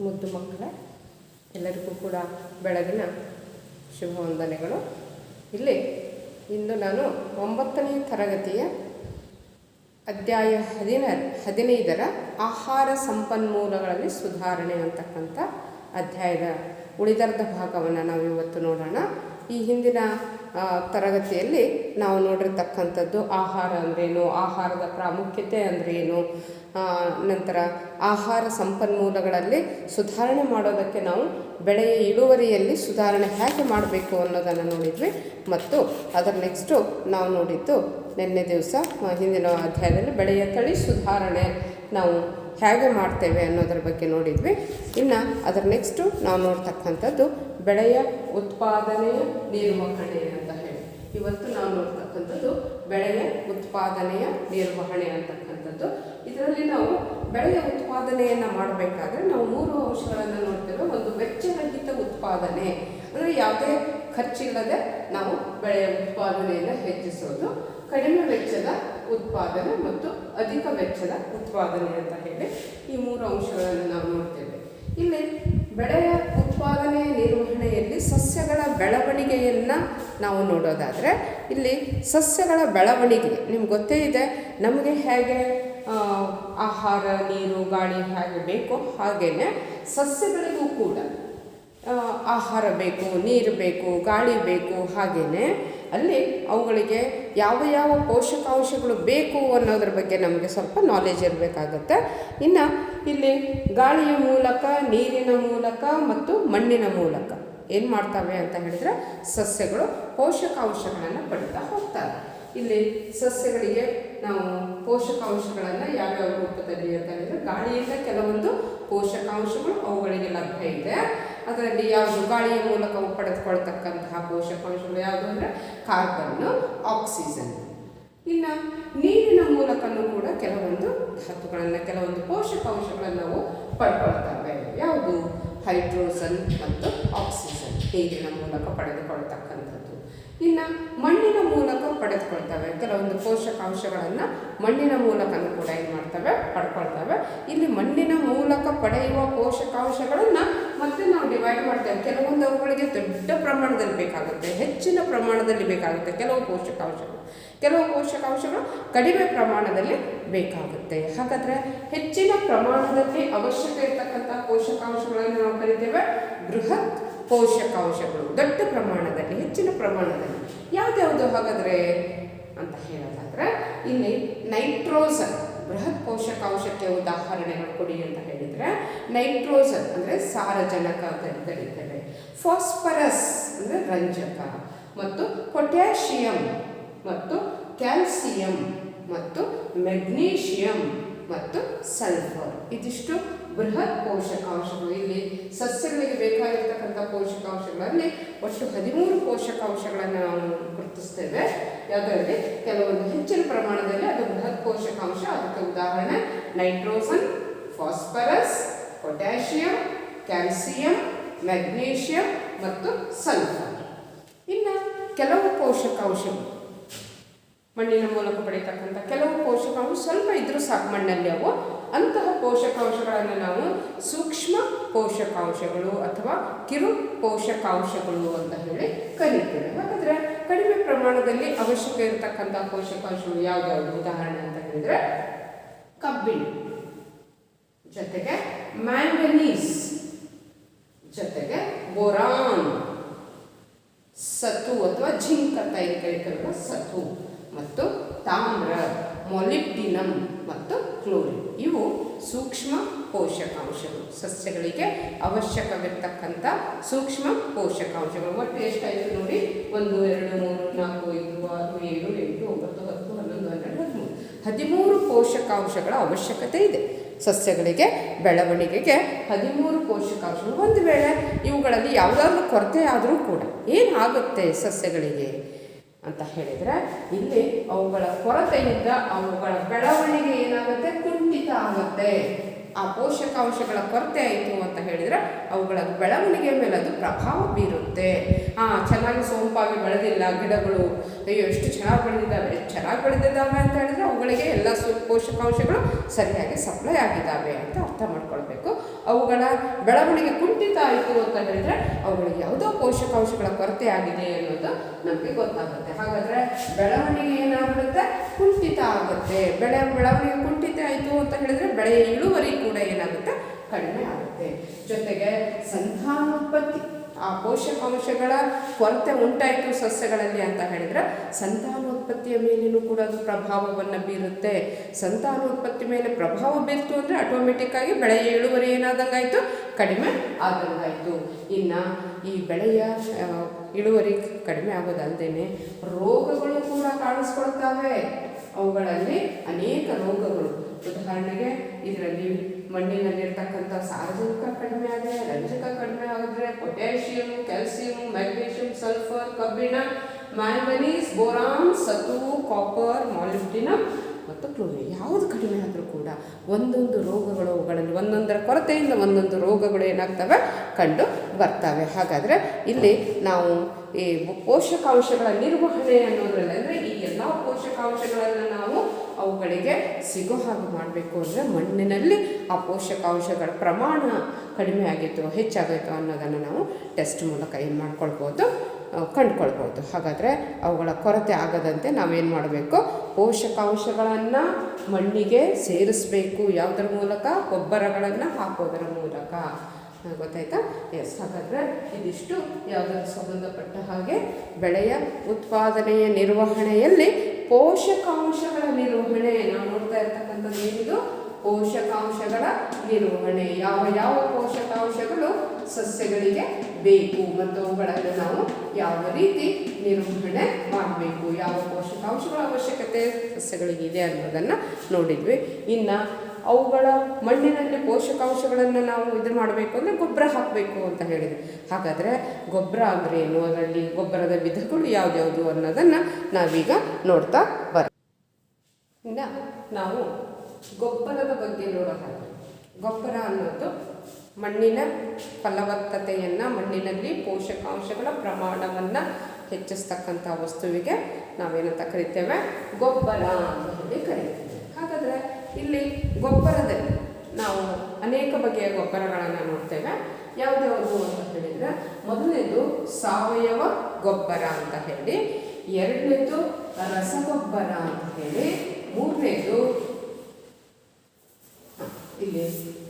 ಮುದ್ದು ಮಕ್ಕಳೇ, ಎಲ್ಲರಿಗೂ ಕೂಡ ಬೆಳಗಿನ ಶುಭ ವಂದನೆಗಳು. ಇಲ್ಲಿ ಇಂದು ನಾನು 9ನೇ ತರಗತಿಯ ಅಧ್ಯಾಯ 15ರ ಆಹಾರ ಸಂಪನ್ಮೂಲಗಳಲ್ಲಿ ಸುಧಾರಣೆ ಅಂತಕ್ಕಂಥ ಅಧ್ಯಾಯದ ಉಳಿದರ್ಧ ಭಾಗವನ್ನು ನಾವು ಇವತ್ತು ನೋಡೋಣ. ಈ ಹಿಂದಿನ ತರಗತಿಯಲ್ಲಿ ನಾವು ನೋಡಿರ್ತಕ್ಕಂಥದ್ದು ಆಹಾರ ಅಂದ್ರೇನು, ಆಹಾರದ ಪ್ರಾಮುಖ್ಯತೆ ಅಂದ್ರೇನು, ನಂತರ ಆಹಾರ ಸಂಪನ್ಮೂಲಗಳಲ್ಲಿ ಸುಧಾರಣೆ ಮಾಡೋದಕ್ಕೆ ನಾವು ಬೆಳೆಯ ಇಳುವರಿಯಲ್ಲಿ ಸುಧಾರಣೆ ಹೇಗೆ ಮಾಡಬೇಕು ಅನ್ನೋದನ್ನು ನೋಡಿದ್ವಿ. ಮತ್ತು ಅದರ ನೆಕ್ಸ್ಟು ನಾವು ನೋಡಿದ್ದು ನಿನ್ನೆ ದಿವಸ ಹಿಂದಿನ ಅಧ್ಯಾಯದಲ್ಲಿ ಬೆಳೆಯ ತಳಿ ಸುಧಾರಣೆ ನಾವು ಹೇಗೆ ಮಾಡ್ತೇವೆ ಅನ್ನೋದ್ರ ಬಗ್ಗೆ ನೋಡಿದ್ವಿ. ಇನ್ನು ಅದರ ನೆಕ್ಸ್ಟು ನಾವು ನೋಡ್ತಕ್ಕಂಥದ್ದು ಬೆಳೆಯ ಉತ್ಪಾದನೆಯ ನಿರ್ವಹಣೆ ಅಂತ ಹೇಳಿ. ಇವತ್ತು ನಾವು ನೋಡ್ತಕ್ಕಂಥದ್ದು ಬೆಳೆಯ ಉತ್ಪಾದನೆಯ ನಿರ್ವಹಣೆ ಅಂತಕ್ಕಂಥದ್ದು. ಇದರಲ್ಲಿ ನಾವು ಬೆಳೆಯ ಉತ್ಪಾದನೆಯನ್ನು ಮಾಡಬೇಕಾದ್ರೆ ನಾವು 3 ಅಂಶಗಳನ್ನು ನೋಡ್ತೇವೆ. ಒಂದು ವೆಚ್ಚರಹಿತ ಉತ್ಪಾದನೆ, ಅಂದರೆ ಯಾವುದೇ ಖರ್ಚಿಲ್ಲದೆ ನಾವು ಬೆಳೆಯ ಉತ್ಪಾದನೆಯನ್ನು ಹೆಚ್ಚಿಸೋದು. ಕಡಿಮೆ ವೆಚ್ಚದ ಉತ್ಪಾದನೆ ಮತ್ತು ಅಧಿಕ ವೆಚ್ಚದ ಉತ್ಪಾದನೆ ಅಂತ ಹೇಳಿ ಈ 3 ಅಂಶಗಳನ್ನು ನಾವು ನೋಡ್ತೇವೆ. ಇಲ್ಲಿ ಬೆಳೆಯ ಉತ್ಪಾದನೆ ನಿರ್ವಹಣೆಯಲ್ಲಿ ಸಸ್ಯಗಳ ಬೆಳವಣಿಗೆಯನ್ನು ನಾವು ನೋಡೋದಾದರೆ, ಇಲ್ಲಿ ಸಸ್ಯಗಳ ಬೆಳವಣಿಗೆ ನಿಮ್ಗೆ ಗೊತ್ತೇ ಇದೆ. ನಮಗೆ ಹೇಗೆ ಆಹಾರ, ನೀರು, ಗಾಳಿ ಹೇಗೆ ಬೇಕೋ ಹಾಗೆಯೇ ಸಸ್ಯಗಳಿಗೂ ಕೂಡ ಆಹಾರ ಬೇಕು, ನೀರು ಬೇಕು, ಗಾಳಿ ಬೇಕು. ಹಾಗೆಯೇ ಅಲ್ಲಿ ಅವುಗಳಿಗೆ ಯಾವ ಯಾವ ಪೋಷಕಾಂಶಗಳು ಬೇಕು ಅನ್ನೋದ್ರ ಬಗ್ಗೆ ನಮಗೆ ಸ್ವಲ್ಪ ನಾಲೆಜ್ ಇರಬೇಕಾಗತ್ತೆ. ಇನ್ನು ಇಲ್ಲಿ ಗಾಳಿಯ ಮೂಲಕ, ನೀರಿನ ಮೂಲಕ ಮತ್ತು ಮಣ್ಣಿನ ಮೂಲಕ ಏನು ಮಾಡ್ತವೆ ಅಂತ ಹೇಳಿದರೆ ಸಸ್ಯಗಳು ಪೋಷಕಾಂಶಗಳನ್ನು ಪಡಿತಾ ಹೋಗ್ತಾರೆ. ಇಲ್ಲಿ ಸಸ್ಯಗಳಿಗೆ ನಾವು ಪೋಷಕಾಂಶಗಳನ್ನು ಯಾವ್ಯಾವ ರೂಪದಲ್ಲಿ ಅಂತ ಹೇಳಿದರೆ, ಗಾಳಿಯಿಂದ ಕೆಲವೊಂದು ಪೋಷಕಾಂಶಗಳು ಅವುಗಳಿಗೆ ಲಭ್ಯ ಇದೆ. ಅದರಲ್ಲಿ ಯಾವುದು ಗಾಳಿಯ ಮೂಲಕ ಪಡೆದುಕೊಳ್ತಕ್ಕಂತಹ ಪೋಷಕಾಂಶಗಳು ಯಾವುದು ಅಂದರೆ ಕಾರ್ಬನ್ನು, ಆಕ್ಸಿಜನ್. ಇನ್ನು ನೀರಿನ ಮೂಲಕನೂ ಕೂಡ ಕೆಲವೊಂದು ಧಾತುಗಳನ್ನು, ಕೆಲವೊಂದು ಪೋಷಕಾಂಶಗಳನ್ನು ನಾವು ಪಡ್ಕೊಳ್ತೇವೆ. ಯಾವುದು? ಹೈಡ್ರೋಜನ್ ಮತ್ತು ಆಕ್ಸಿಜನ್ ನೀರಿನ ಮೂಲಕ ಪಡೆದುಕೊಳ್ತಕ್ಕಂಥದ್ದು. ಇನ್ನು ಮಣ್ಣಿನ ಮೂಲಕ ಪಡೆದುಕೊಳ್ತವೆ ಕೆಲವೊಂದು ಪೋಷಕಾಂಶಗಳನ್ನು. ಮಣ್ಣಿನ ಮೂಲಕನೂ ಕೂಡ ಏನು ಮಾಡ್ತವೆ? ಪಡ್ಕೊಳ್ತವೆ. ಇಲ್ಲಿ ಮಣ್ಣಿನ ಮೂಲಕ ಪಡೆಯುವ ಪೋಷಕಾಂಶಗಳನ್ನು ಮತ್ತೆ ನಾವು ಡಿವೈಡ್ ಮಾಡ್ತೇವೆ. ಕೆಲವೊಂದು ಅವುಗಳಿಗೆ ದೊಡ್ಡ ಪ್ರಮಾಣದಲ್ಲಿ ಬೇಕಾಗುತ್ತೆ, ಹೆಚ್ಚಿನ ಪ್ರಮಾಣದಲ್ಲಿ ಬೇಕಾಗುತ್ತೆ ಕೆಲವು ಪೋಷಕಾಂಶಗಳು ಕಡಿಮೆ ಪ್ರಮಾಣದಲ್ಲಿ ಬೇಕಾಗುತ್ತೆ. ಹಾಗಾದರೆ ಹೆಚ್ಚಿನ ಪ್ರಮಾಣದಲ್ಲಿ ಅವಶ್ಯಕ ಇರತಕ್ಕಂಥ ಪೋಷಕಾಂಶಗಳನ್ನು ನಾವು ಕರಿತೇವೆ ಬೃಹತ್ ಪೋಷಕಾಂಶಗಳು. ದೊಡ್ಡ ಪ್ರಮಾಣದಲ್ಲಿ, ಹೆಚ್ಚಿನ ಪ್ರಮಾಣದಲ್ಲಿ ಯಾವುದ್ಯಾವುದು ಹಾಗಾದರೆ ಅಂತ ಹೇಳೋದಾದರೆ, ಇಲ್ಲಿ ನೈಟ್ರೋಜನ್ ಬೃಹತ್ ಪೋಷಕಾಂಶಕ್ಕೆ ಉದಾಹರಣೆಗಳು ಕೊಡಿ ಅಂತ ಹೇಳಿದರೆ, ನೈಟ್ರೋಜನ್ ಅಂದರೆ ಸಾರಜನಕ ಅಂತ ಕರೀತೇವೆ, ಫಾಸ್ಫರಸ್ ಅಂದರೆ ರಂಜಕ, ಮತ್ತು ಪೊಟ್ಯಾಷಿಯಂ ಮತ್ತು ಕ್ಯಾಲ್ಸಿಯಂ ಮತ್ತು ಮೆಗ್ನೀಷಿಯಂ ಮತ್ತು ಸಲ್ಫರ್. ಇದಿಷ್ಟು ಬೃಹತ್ ಪೋಷಕಾಂಶಗಳು. ಇಲ್ಲಿ ಸಸ್ಯಗಳಿಗೆ ಬೇಕಾಗಿರ್ತಕ್ಕಂಥ ಪೋಷಕಾಂಶಗಳಲ್ಲಿ ಒಟ್ಟು 13 ಪೋಷಕಾಂಶಗಳನ್ನು ನಾವು ಗುರುತಿಸ್ತೇವೆ. ಯಾವುದರಲ್ಲಿ ಕೆಲವೊಂದು ಹೆಚ್ಚಿನ ಪ್ರಮಾಣದಲ್ಲಿ ಅದು ಬೃಹತ್ ಪೋಷಕಾಂಶ. ಅದಕ್ಕೆ ಉದಾಹರಣೆ nitrogen, phosphorus, potassium, calcium, magnesium ಮತ್ತು ಸಲ್ಫರ್. ಇನ್ನು ಕೆಲವು ಪೋಷಕಾಂಶಗಳು ಮಣ್ಣಿನ ಮೂಲಕ ಪಡೆಯತಕ್ಕಂಥ ಕೆಲವು ಪೋಷಕಾಂಶ ಸ್ವಲ್ಪ ಇದ್ರೂ ಸಾಕು ಮಣ್ಣಲ್ಲಿ. ಅವು ಅಂತಹ ಪೋಷಕಾಂಶಗಳನ್ನು ನಾವು ಸೂಕ್ಷ್ಮ ಪೋಷಕಾಂಶಗಳು ಅಥವಾ ಕಿರು ಪೋಷಕಾಂಶಗಳು ಅಂತ ಹೇಳಿ ಕರೀತೇವೆ. ಹಾಗಾದರೆ ಕಡಿಮೆ ಪ್ರಮಾಣದಲ್ಲಿ ಅವಶ್ಯಕ ಇರತಕ್ಕಂಥ ಪೋಷಕಾಂಶಗಳು ಯಾವ್ಯಾವುದು ಉದಾಹರಣೆ ಅಂತ ಹೇಳಿದರೆ, ಕಬ್ಬಿಣ ಜೊತೆಗೆ ಮ್ಯಾಂಗನೀಸ್, ಜೊತೆಗೆ ಬೋರಾನ್, ಸತು ಅಥವಾ ಜಿಂಕ್ ಅಂತ ಏನು ಕರೀತೇವಲ್ಲ ಸತು, ಮತ್ತು ತಾಮ್ರ, ಮೊಲಿಬ್ಡಿನಮ್ ಮತ್ತು ಕ್ಲೋರಿನ್. ಇವು ಸೂಕ್ಷ್ಮ ಪೋಷಕಾಂಶಗಳು, ಸಸ್ಯಗಳಿಗೆ ಅವಶ್ಯಕವಿರ್ತಕ್ಕಂಥ ಸೂಕ್ಷ್ಮ ಪೋಷಕಾಂಶಗಳು. ಒಟ್ಟು ಎಷ್ಟಾಯಿತು ನೋಡಿ, 1 2 3 4 5 6 7 8 9 10 11 12 13 ಪೋಷಕಾಂಶಗಳ ಅವಶ್ಯಕತೆ ಇದೆ ಸಸ್ಯಗಳಿಗೆ ಬೆಳವಣಿಗೆಗೆ. 13 ಪೋಷಕಾಂಶಗಳು. ಒಂದು ವೇಳೆ ಇವುಗಳಲ್ಲಿ ಯಾವುದಾದ್ರೂ ಕೊರತೆ ಆದರೂ ಕೂಡ ಏನಾಗುತ್ತೆ ಸಸ್ಯಗಳಿಗೆ ಅಂತ ಹೇಳಿದರೆ, ಇಲ್ಲಿ ಅವುಗಳ ಕೊರತೆಯಿಂದ ಅವುಗಳ ಬೆಳವಣಿಗೆ ಏನಾಗುತ್ತೆ? ಕುಂಠಿತ ಆಗುತ್ತೆ. ಆ ಪೋಷಕಾಂಶಗಳ ಕೊರತೆ ಆಯಿತು ಅಂತ ಹೇಳಿದರೆ ಅವುಗಳ ಬೆಳವಣಿಗೆ ಮೇಲೆ ಅದು ಪ್ರಭಾವ ಬೀರುತ್ತೆ. ಚೆನ್ನಾಗಿ ಸೊಂಪಾಗಿ ಬೆಳೆದಿಲ್ಲ ಗಿಡಗಳು, ಅಯ್ಯೋ ಎಷ್ಟು ಚೆನ್ನಾಗಿ ಬೆಳೆದಿದ್ದಾವೆ ಅಂತ ಹೇಳಿದರೆ ಅವುಗಳಿಗೆ ಎಲ್ಲ ಪೋಷಕಾಂಶಗಳು ಸರಿಯಾಗಿ ಸಪ್ಲೈ ಆಗಿದ್ದಾವೆ ಅಂತ ಅರ್ಥ ಮಾಡ್ಕೊಳ್ಬೇಕು. ಅವುಗಳ ಬೆಳವಣಿಗೆ ಕುಂಠಿತ ಆಯಿತು ಅಂತ ಹೇಳಿದರೆ ಅವುಗಳಿಗೆ ಯಾವುದೋ ಪೋಷಕಾಂಶಗಳ ಕೊರತೆ ಆಗಿದೆ ಅನ್ನೋದು ನಮಗೆ ಗೊತ್ತಾಗುತ್ತೆ. ಹಾಗಾದರೆ ಬೆಳವಣಿಗೆ ಏನಾಗುತ್ತೆ, ಕುಂಠಿತ ಆಗುತ್ತೆ. ಬೆಳವಣಿಗೆ ಕುಂಠಿತ ಆಯಿತು ಅಂತ ಹೇಳಿದರೆ ಬೆಳೆಯ ಇಳುವರಿ ಕೂಡ ಏನಾಗುತ್ತೆ, ಕಡಿಮೆ ಆಗುತ್ತೆ. ಜೊತೆಗೆ ಸಂತಾನೋತ್ಪತ್ತಿ, ಆ ಪೋಷಕಾಂಶಗಳ ಕೊರತೆ ಉಂಟಾಯಿತು ಸಸ್ಯಗಳಲ್ಲಿ ಅಂತ ಹೇಳಿದರೆ ಸಂತಾನೋತ್ಪತ್ತಿಯ ಮೇಲೇನೂ ಕೂಡ ಅದು ಪ್ರಭಾವವನ್ನು ಬೀರುತ್ತೆ. ಸಂತಾನೋತ್ಪತ್ತಿ ಮೇಲೆ ಪ್ರಭಾವ ಬೀರ್ತು ಅಂದರೆ ಆಟೋಮೆಟಿಕ್ಕಾಗಿ ಬೆಳೆಯ ಇಳುವರಿ ಏನಾದಂಗಾಯಿತು, ಕಡಿಮೆ ಆದಂಗಾಯಿತು. ಇನ್ನು ಈ ಬೆಳೆಯ ಇಳುವರಿ ಕಡಿಮೆ ಆಗೋದಲ್ಲದೆ ರೋಗಗಳು ಕೂಡ ಕಾಣಿಸ್ಕೊಳ್ತವೆ. ಅವುಗಳಲ್ಲಿ ಅನೇಕ ರೋಗಗಳು, ಉದಾಹರಣೆಗೆ ಇದರಲ್ಲಿ ಮಣ್ಣಿನಲ್ಲಿರ್ತಕ್ಕಂಥ ಸಾರಜನಕ ಕಡಿಮೆ ಆದರೆ, ರಂಜಕ ಕಡಿಮೆ ಆಗಿದ್ರೆ, ಪೊಟ್ಯಾಷಿಯಂ, ಕ್ಯಾಲ್ಸಿಯಂ, ಮ್ಯಾಗ್ನೀಷಿಯಂ, ಸಲ್ಫರ್, ಕಬ್ಬಿಣ, ಮ್ಯಾಂಗನೀಸ್, ಬೋರಾನ್, ಸತು, ಕಾಪರ್, ಮಾಲಿಬ್ಡಿನಮ್ ಮತ್ತು ಕ್ಲೋರಿನ್ ಯಾವುದು ಕಡಿಮೆ ಆದರೂ ಕೂಡ ಒಂದೊಂದು ರೋಗಗಳು, ಅವುಗಳಲ್ಲಿ ಒಂದೊಂದರ ಕೊರತೆಯಿಂದ ಒಂದೊಂದು ರೋಗಗಳು ಏನಾಗ್ತವೆ, ಕಂಡು ಬರ್ತವೆ. ಹಾಗಾದರೆ ಇಲ್ಲಿ ನಾವು ಈ ಪೋಷಕಾಂಶಗಳ ನಿರ್ವಹಣೆ ಅನ್ನೋದ್ರಲ್ಲಿ ಅಂದರೆ ಈ ಎಲ್ಲ ಪೋಷಕಾಂಶಗಳನ್ನು ನಾವು ಅವುಗಳಿಗೆ ಸಿಗೋ ಹಾಗೆ ಮಾಡಬೇಕು ಅಂದರೆ ಮಣ್ಣಿನಲ್ಲಿ ಆ ಪೋಷಕಾಂಶಗಳ ಪ್ರಮಾಣ ಕಡಿಮೆ ಆಗಿತ್ತು, ಹೆಚ್ಚಾಗಿತ್ತು ಅನ್ನೋದನ್ನು ನಾವು ಟೆಸ್ಟ್ ಮೂಲಕ ಏನು ಮಾಡ್ಕೊಳ್ಬೋದು, ಕಂಡುಕೊಳ್ಬೋದು. ಹಾಗಾದರೆ ಅವುಗಳ ಕೊರತೆ ಆಗದಂತೆ ನಾವೇನು ಮಾಡಬೇಕು, ಪೋಷಕಾಂಶಗಳನ್ನು ಮಣ್ಣಿಗೆ ಸೇರಿಸಬೇಕು. ಯಾವುದರ ಮೂಲಕ, ಗೊಬ್ಬರಗಳನ್ನು ಹಾಕೋದರ ಮೂಲಕ. ಗೊತ್ತಾಯ್ತಾ? ಎಸ್. ಹಾಗಾದರೆ ಇದಿಷ್ಟು ಯಾವುದಕ್ಕೆ ಸಂಬಂಧಪಟ್ಟ ಹಾಗೆ ಬೆಳೆಯ ಉತ್ಪಾದನೆಯ ನಿರ್ವಹಣೆಯಲ್ಲಿ ಪೋಷಕಾಂಶಗಳ ನಿರ್ವಹಣೆ ನಾವು ನೋಡ್ತಾ ಇರ್ತಕ್ಕಂಥದ್ದು ಏನಿದು, ಪೋಷಕಾಂಶಗಳ ನಿರ್ವಹಣೆ. ಯಾವ ಯಾವ ಪೋಷಕಾಂಶಗಳು ಸಸ್ಯಗಳಿಗೆ ಬೇಕು ಮತ್ತು ಅವುಗಳನ್ನು ನಾವು ಯಾವ ರೀತಿ ನಿರ್ವಹಣೆ ಮಾಡಬೇಕು, ಯಾವ ಪೋಷಕಾಂಶಗಳ ಅವಶ್ಯಕತೆ ಸಸ್ಯಗಳಿಗಿದೆ ಅನ್ನೋದನ್ನು ನೋಡಿದ್ವಿ. ಇನ್ನು ಅವುಗಳ ಮಣ್ಣಿನಲ್ಲಿ ಪೋಷಕಾಂಶಗಳನ್ನು ನಾವು ಇದು ಮಾಡಬೇಕು ಅಂದರೆ ಗೊಬ್ಬರ ಹಾಕಬೇಕು ಅಂತ ಹೇಳಿದ್ವಿ. ಹಾಗಾದರೆ ಗೊಬ್ಬರ ಅಂದರೆ ಏನು, ಅದರಲ್ಲಿ ಗೊಬ್ಬರದ ವಿಧಗಳು ಯಾವ್ದ್ಯಾವುದು ಅನ್ನೋದನ್ನು ನಾವೀಗ ನೋಡ್ತಾ ಇನ್ನು ನಾವು ಗೊಬ್ಬರದ ಬಗ್ಗೆ ನೋಡೋ ಹಾಗೆ, ಗೊಬ್ಬರ ಅನ್ನೋದು ಮಣ್ಣಿನ ಫಲವತ್ತತೆಯನ್ನು, ಮಣ್ಣಿನಲ್ಲಿ ಪೋಷಕಾಂಶಗಳ ಪ್ರಮಾಣವನ್ನು ಹೆಚ್ಚಿಸ್ತಕ್ಕಂಥ ವಸ್ತುವಿಗೆ ನಾವೇನಂತ ಕರಿತೇವೆ, ಗೊಬ್ಬರ ಅಂತ ಹೇಳಿ ಕರಿತೇವೆ. ಹಾಗಾದರೆ ಇಲ್ಲಿ ಗೊಬ್ಬರದಲ್ಲಿ ನಾವು ಅನೇಕ ಬಗೆಯ ಗೊಬ್ಬರಗಳನ್ನು ನೋಡ್ತೇವೆ. ಯಾವುದ್ಯಾವುದು ಅಂತ ಹೇಳಿದರೆ, ಮೊದಲನೇದು ಸಾವಯವ ಗೊಬ್ಬರ ಅಂತ ಹೇಳಿ, ಎರಡನೇದು ರಸಗೊಬ್ಬರ ಅಂತ ಹೇಳಿ, ಮೂರನೇದು ಇಲ್ಲಿ